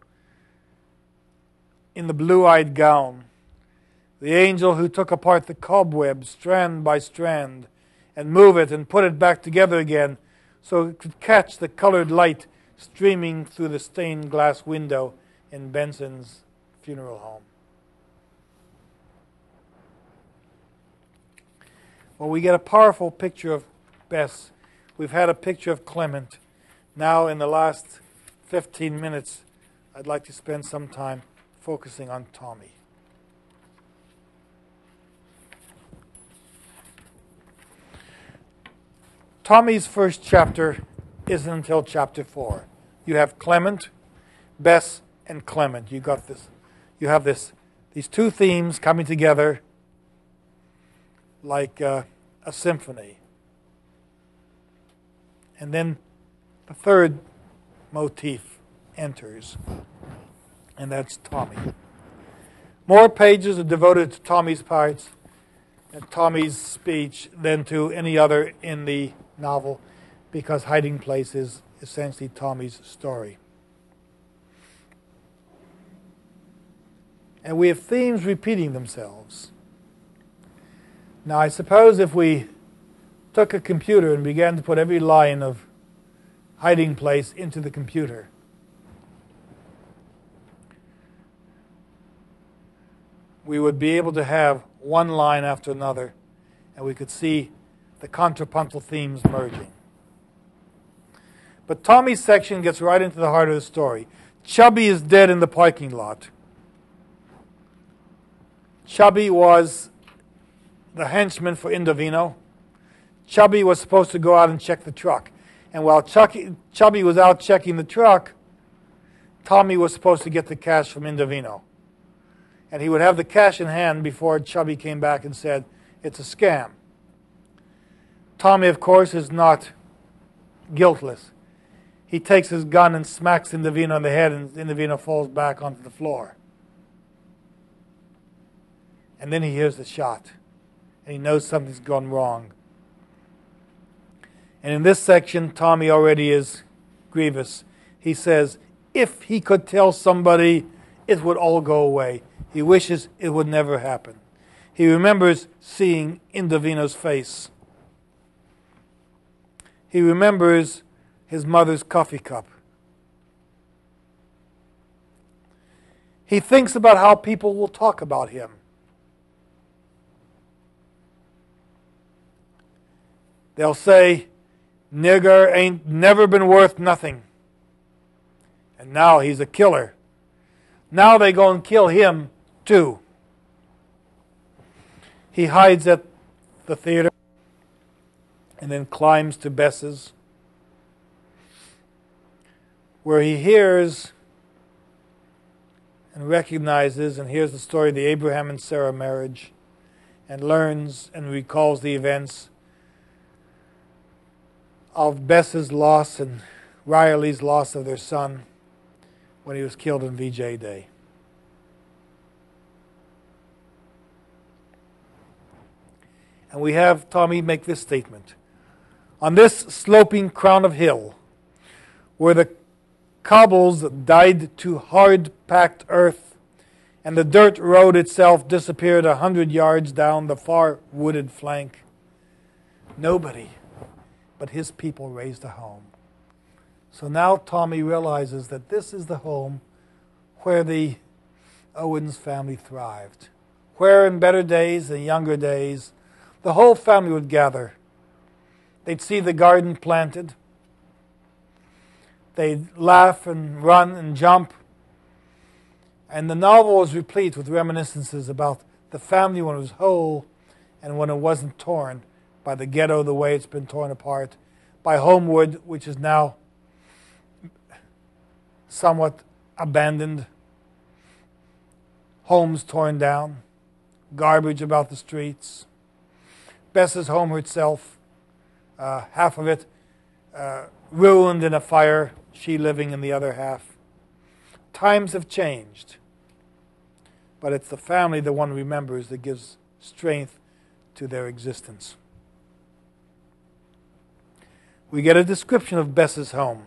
in the blue-eyed gown, the angel who took apart the cobweb strand by strand and move it and put it back together again so it could catch the colored light streaming through the stained glass window in Benson's funeral home. Well, we get a powerful picture of Bess. We've had a picture of Clement. Now, in the last 15 minutes, I'd like to spend some time focusing on Tommy. Tommy's first chapter isn't until chapter 4. You have Clement, Bess, and Clement. You got this. You have these two themes coming together like a symphony. And then the third motif enters, and that's Tommy. More pages are devoted to Tommy's parts and Tommy's speech than to any other in the novel, because Hiding Place is essentially Tommy's story. And we have themes repeating themselves. Now, I suppose if we took a computer and began to put every line of Hiding Place into the computer, we would be able to have one line after another, and we could see the contrapuntal themes merging. But Tommy's section gets right into the heart of the story. Chubby is dead in the parking lot. Chubby was the henchman for Indovino. Chubby was supposed to go out and check the truck. And while Chubby was out checking the truck, Tommy was supposed to get the cash from Indovino. And he would have the cash in hand before Chubby came back and said, "It's a scam." Tommy, of course, is not guiltless. He takes his gun and smacks Indovino on the head, and Indovino falls back onto the floor. And then he hears the shot, and he knows something's gone wrong. And in this section, Tommy already is grievous. He says, if he could tell somebody, it would all go away. He wishes it would never happen. He remembers seeing Indovino's face. He remembers his mother's coffee cup. He thinks about how people will talk about him. They'll say, "Nigger ain't never been worth nothing. And now he's a killer. Now they go and kill him too." He hides at the theater and then climbs to Bess's, where he hears and recognizes and hears the story of the Abraham and Sarah marriage, and learns and recalls the events of Bess's loss and Riley's loss of their son when he was killed on VJ Day. And we have Tommy make this statement. On this sloping crown of hill, where the cobbles died to hard-packed earth, and the dirt road itself disappeared 100 yards down the far wooded flank, nobody but his people raised a home. So now Tommy realizes that this is the home where the Owens family thrived, where in better days and younger days, the whole family would gather. They'd see the garden planted. They'd laugh and run and jump. And the novel was replete with reminiscences about the family when it was whole and when it wasn't torn by the ghetto the way it's been torn apart, by Homewood, which is now somewhat abandoned, homes torn down, garbage about the streets, Bess's home herself, half of it ruined in a fire, she living in the other half. Times have changed, but it's the family that one remembers that gives strength to their existence. We get a description of Bess's home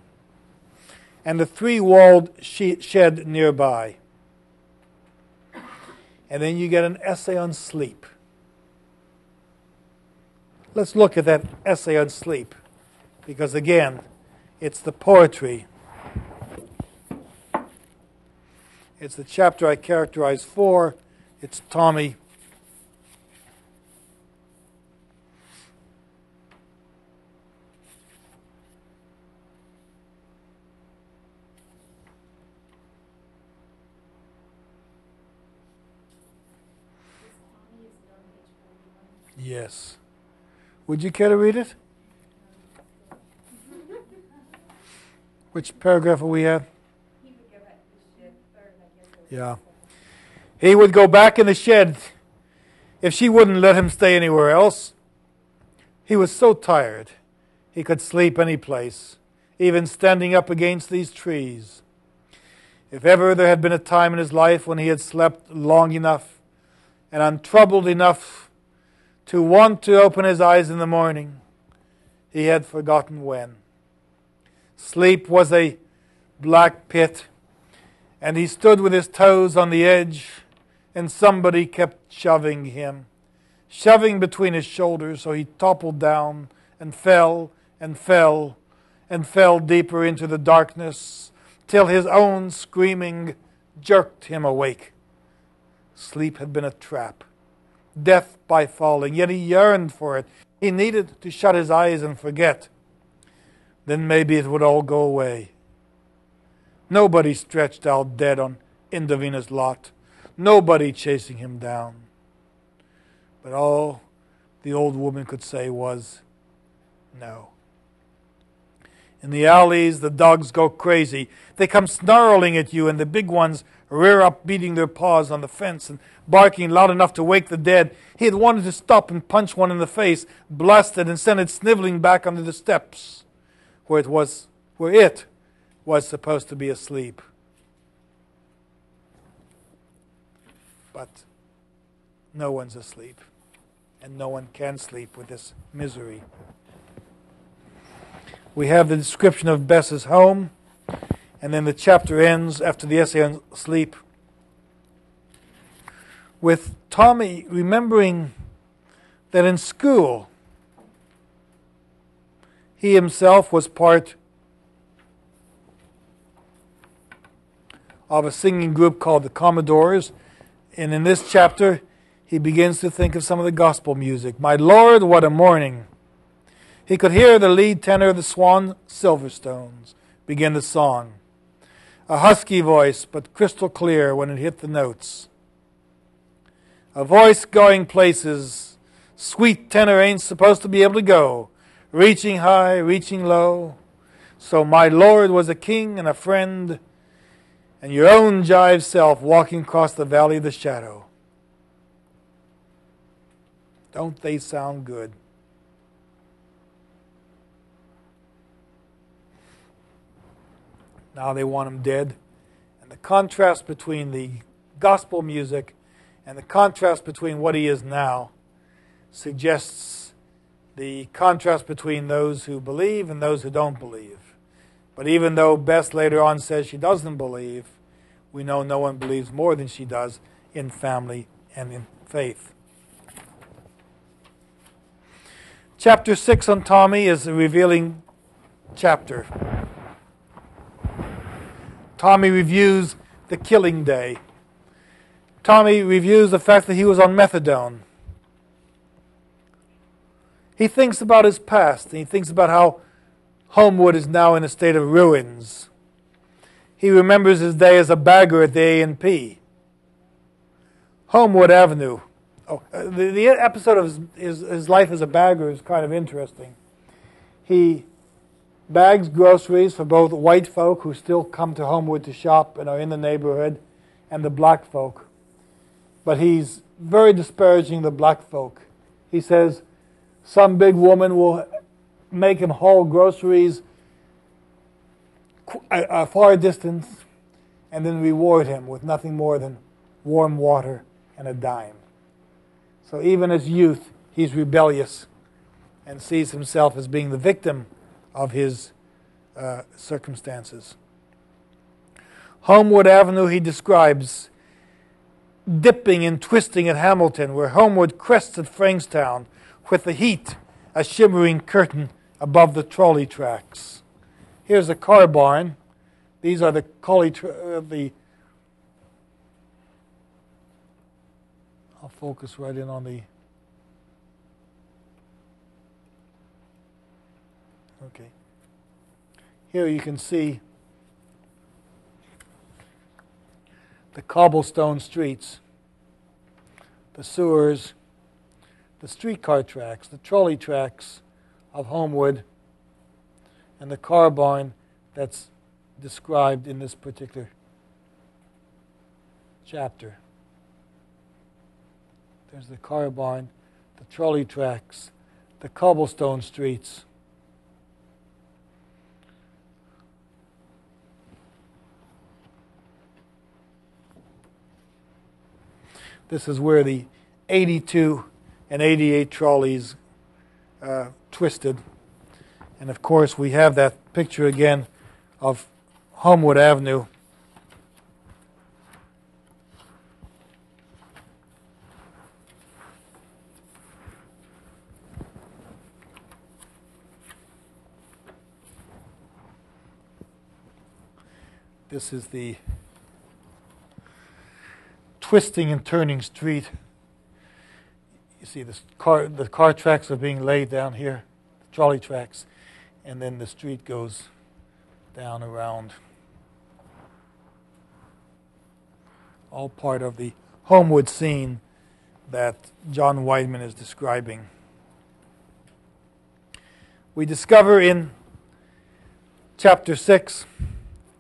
and the three-walled shed nearby. And then you get an essay on sleep. Let's look at that essay on sleep, because again, it's the poetry It's the chapter I characterized for. It's Tommy. Yes. Would you care to read it? Which paragraph are we at? Yeah. He would go back in the shed if she wouldn't let him stay anywhere else. He was so tired he could sleep any place, even standing up against these trees. If ever there had been a time in his life when he had slept long enough and untroubled enough to want to open his eyes in the morning, he had forgotten when. Sleep was a black pit, and he stood with his toes on the edge, and somebody kept shoving him, shoving between his shoulders, so he toppled down and fell and fell and fell deeper into the darkness, till his own screaming jerked him awake. Sleep had been a trap, death by falling, yet he yearned for it. He needed to shut his eyes and forget. Then maybe it would all go away. Nobody stretched out dead on Indovina's lot. Nobody chasing him down. But all the old woman could say was, no. In the alleys, the dogs go crazy. They come snarling at you, and the big ones rear up, beating their paws on the fence and barking loud enough to wake the dead. He had wanted to stop and punch one in the face, blast it, and send it sniveling back under the steps, where it was supposed to be asleep. But no one's asleep, and no one can sleep with this misery. We have the description of Bess's home, and then the chapter ends after the essay on sleep with Tommy remembering that in school he himself was part of a singing group called the Commodores, and in this chapter he begins to think of some of the gospel music. My Lord, what a morning! He could hear the lead tenor of the Swan Silverstones begin the song. A husky voice, but crystal clear when it hit the notes. A voice going places. Sweet tenor ain't supposed to be able to go. Reaching high, reaching low. So my Lord was a king and a friend, and your own jive self walking across the valley of the shadow. Don't they sound good? Now they want him dead. And the contrast between the gospel music and the contrast between what he is now suggests the contrast between those who believe and those who don't believe. But even though Bess later on says she doesn't believe, we know no one believes more than she does in family and in faith. Chapter 6 on Tommy is a revealing chapter. Tommy reviews the killing day. Tommy reviews the fact that he was on methadone. He thinks about his past, and he thinks about how Homewood is now in a state of ruins. He remembers his day as a bagger at the A&P. Homewood Avenue. The episode of his life as a bagger is kind of interesting. He bags groceries for both white folk who still come to Homewood to shop and are in the neighborhood, and the black folk. But he's very disparaging of the black folk. He says some big woman will make him haul groceries a far distance and then reward him with nothing more than warm water and a dime. So even as youth, he's rebellious and sees himself as being the victim of his circumstances. Homewood Avenue he describes dipping and twisting at Hamilton, where Homewood crests at Frankstown, with the heat a shimmering curtain above the trolley tracks. Here's a car barn. These are the I'll focus right in on the... Okay. Here you can see the cobblestone streets, the sewers, the streetcar tracks, the trolley tracks of Homewood, and the carbine that's described in this particular chapter. There's the carbine, the trolley tracks, the cobblestone streets. This is where the 82 and 88 trolleys twisted. And of course we have that picture again of Homewood Avenue. This is the twisting and turning street. You see the car tracks are being laid down here, the trolley tracks, and then the street goes down around. All part of the Homewood scene that John Wideman is describing. We discover in chapter 6,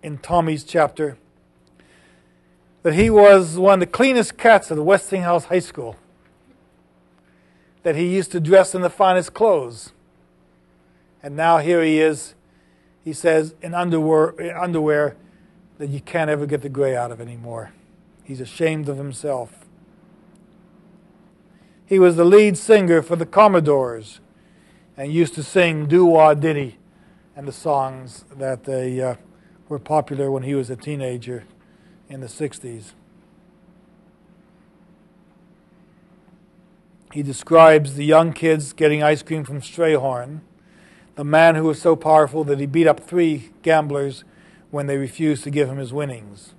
in Tommy's chapter, that he was one of the cleanest cats at the Westinghouse High School, that he used to dress in the finest clothes. And now here he is, he says, in underwear that you can't ever get the gray out of anymore. He's ashamed of himself. He was the lead singer for the Commodores and used to sing doo-wah ditty and the songs that they were popular when he was a teenager in the 60s. He describes the young kids getting ice cream from Strayhorn, the man who was so powerful that he beat up 3 gamblers when they refused to give him his winnings.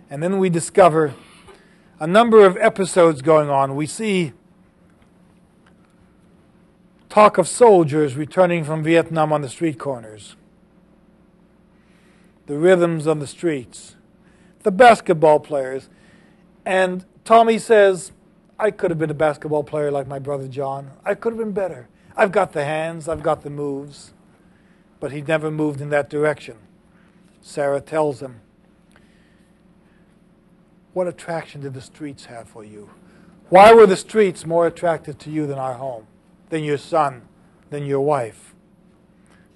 And then we discover a number of episodes going on. We see talk of soldiers returning from Vietnam on the street corners, the rhythms of the streets, the basketball players. And Tommy says, I could have been a basketball player like my brother John. I could have been better. I've got the hands, I've got the moves. But he never moved in that direction. Sarah tells him, what attraction did the streets have for you? Why were the streets more attractive to you than our home, than your son, than your wife?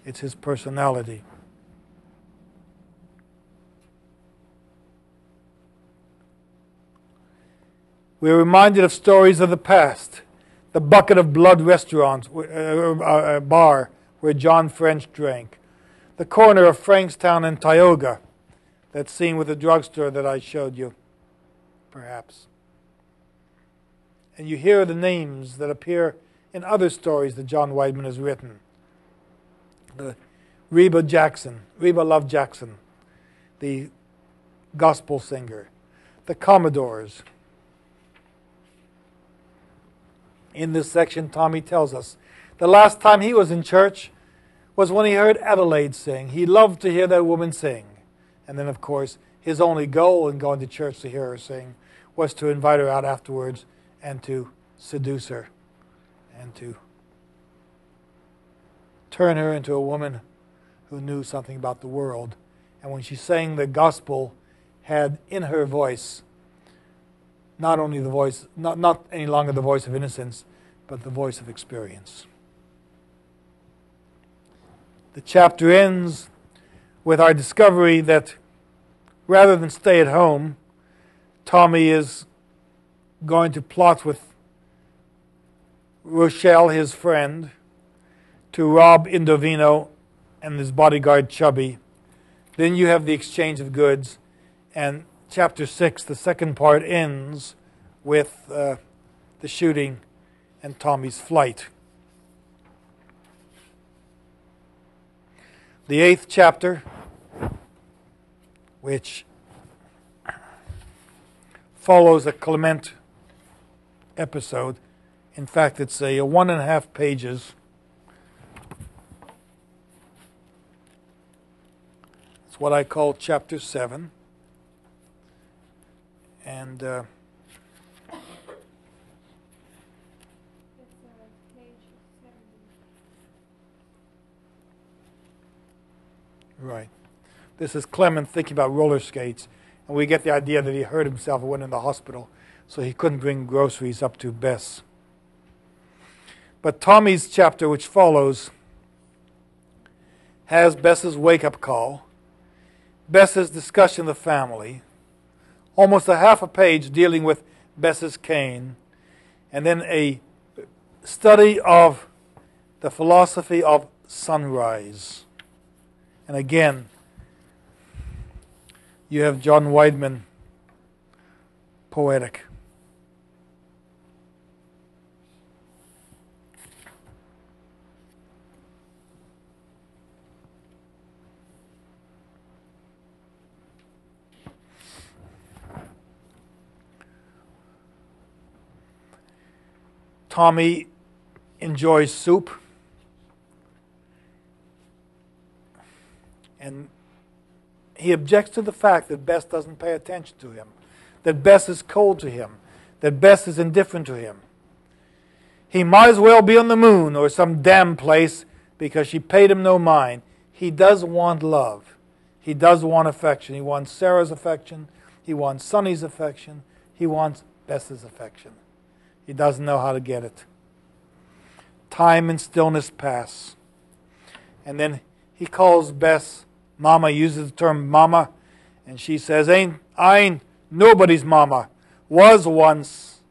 It's his personality. We're reminded of stories of the past. The Bucket of Blood restaurant, bar where John French drank. The corner of Frankstown and Tioga, that scene with the drugstore that I showed you, perhaps. And you hear the names that appear in other stories that John Wideman has written. The Reba Love Jackson, the gospel singer. The Commodores. In this section, Tommy tells us the last time he was in church was when he heard Adelaide sing. He loved to hear that woman sing. And then, of course, his only goal in going to church to hear her sing was to invite her out afterwards and to seduce her and to turn her into a woman who knew something about the world. And when she sang the gospel, had in her voice not only the voice, not any longer the voice of innocence, but the voice of experience. The chapter ends with our discovery that rather than stay at home, Tommy is going to plot with Rochelle, his friend, to rob Indovino and his bodyguard Chubby. Then you have the exchange of goods, and Chapter 6, the second part, ends with the shooting and Tommy's flight. The 8th chapter, which follows a Clement episode. In fact, it's a 1.5 pages. It's what I call chapter 7. And right. This is Clement thinking about roller skates. And we get the idea that he hurt himself and went in the hospital, so he couldn't bring groceries up to Bess. But Tommy's chapter, which follows, has Bess's wake-up call, Bess's discussion of the family, almost a half a page dealing with Bess's cane, and then a study of the philosophy of sunrise. And again, you have John Wideman, poetic. Tommy enjoys soup, and he objects to the fact that Bess doesn't pay attention to him, that Bess is cold to him, that Bess is indifferent to him. He might as well be on the moon or some damn place because she paid him no mind. He does want love. He does want affection. He wants Sarah's affection. He wants Sonny's affection. He wants Bess's affection. He doesn't know how to get it. Time and stillness pass. And then he calls Bess Mama, uses the term Mama, and she says, I ain't nobody's mama. Was once,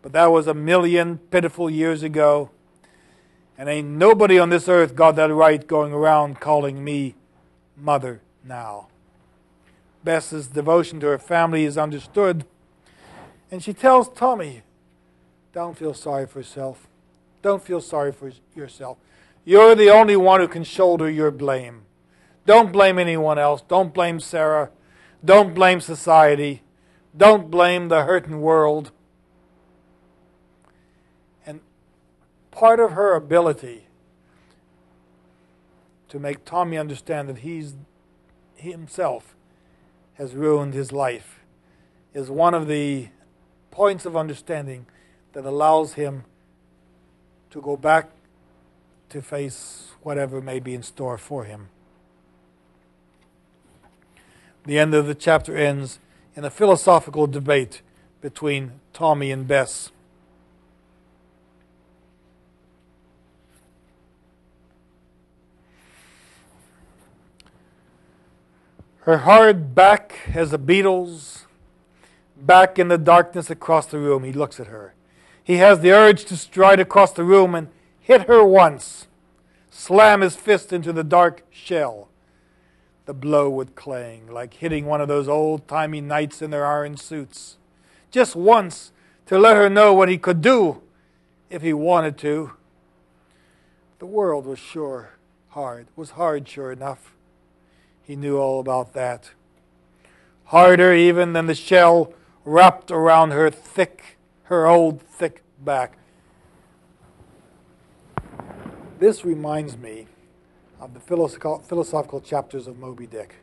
but that was 1,000,000 pitiful years ago. And ain't nobody on this earth got that right going around calling me mother now. Bess's devotion to her family is understood. And she tells Tommy, don't feel sorry for yourself. Don't feel sorry for yourself. You're the only one who can shoulder your blame. Don't blame anyone else. Don't blame Sarah. Don't blame society. Don't blame the hurting world. And part of her ability to make Tommy understand that he himself has ruined his life is one of the points of understanding that allows him to go back to face whatever may be in store for him. The end of the chapter ends in a philosophical debate between Tommy and Bess. Her hard back has the Beatles back in the darkness across the room. He looks at her. He has the urge to stride across the room and hit her once, slam his fist into the dark shell. The blow would clang like hitting one of those old-timey knights in their iron suits. Just once to let her know what he could do if he wanted to. The world was hard, sure enough. He knew all about that. Harder even than the shell wrapped around her old thick back. This reminds me of the philosophical chapters of Moby Dick.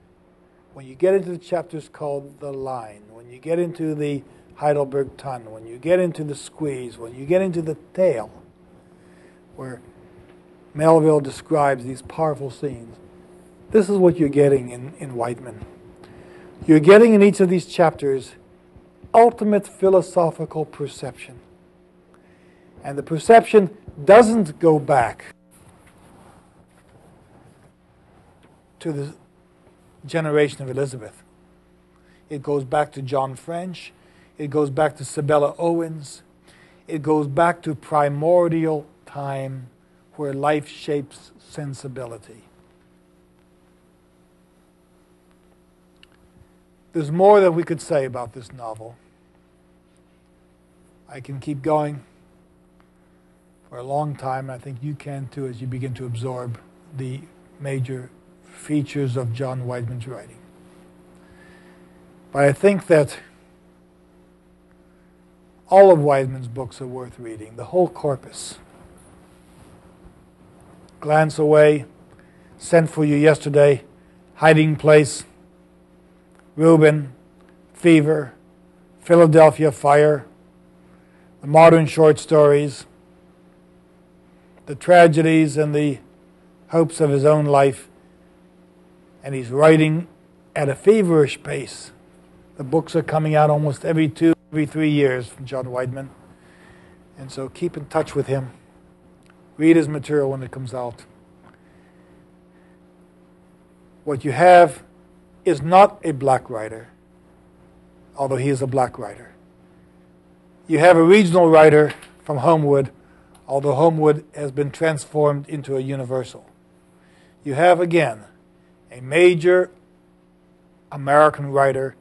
When you get into the chapters called The Line, when you get into the Heidelberg Tun, when you get into the Squeeze, when you get into the Tale, where Melville describes these powerful scenes, this is what you're getting in Wideman. You're getting in each of these chapters ultimate philosophical perception. And the perception doesn't go back to the generation of Elizabeth. It goes back to John French. It goes back to Sabella Owens. It goes back to primordial time where life shapes sensibility. There's more that we could say about this novel. I can keep going for a long time, and I think you can too as you begin to absorb the major features of John Wideman's writing. But I think that All of Wideman's books are worth reading, the whole corpus. Glance Away, Sent for You Yesterday, Hiding Place, Reuben, Fever, Philadelphia Fire, the modern short stories, the tragedies and the hopes of his own life, and he's writing at a feverish pace. The books are coming out almost every 3 years from John Wideman, and so keep in touch with him. Read his material when it comes out. What you have is not a black writer, although he is a black writer. You have a regional writer from Homewood, although Homewood has been transformed into a universal. You have, again, a major American writer,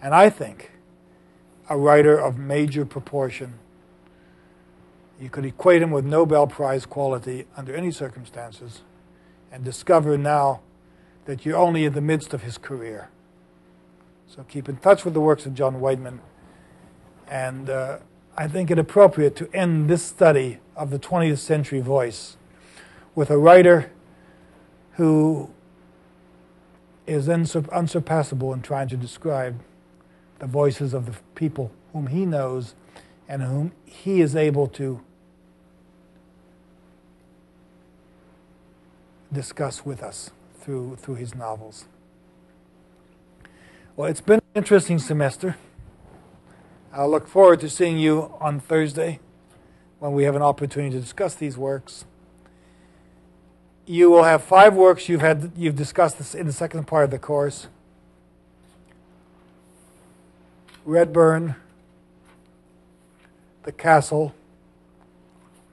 and I think a writer of major proportion. You could equate him with Nobel Prize quality under any circumstances, and discover now that you're only in the midst of his career. So keep in touch with the works of John Wideman, and I think it appropriate to end this study of the 20th century voice with a writer who is unsurpassable in trying to describe the voices of the people whom he knows and whom he is able to discuss with us through his novels. Well, it's been an interesting semester. I'll look forward to seeing you on Thursday when we have an opportunity to discuss these works. You will have 5 works you've discussed this in the second part of the course. Redburn, The Castle,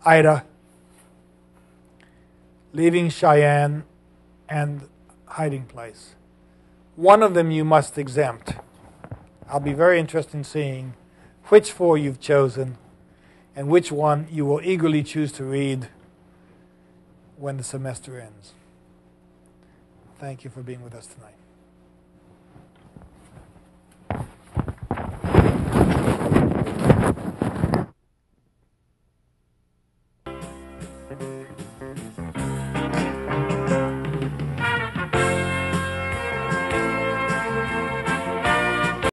Ida, Leaving Cheyenne, and Hiding Place. One of them you must exempt. I'll be very interested in seeing which 4 you've chosen and which one you will eagerly choose to read when the semester ends. Thank you for being with us tonight.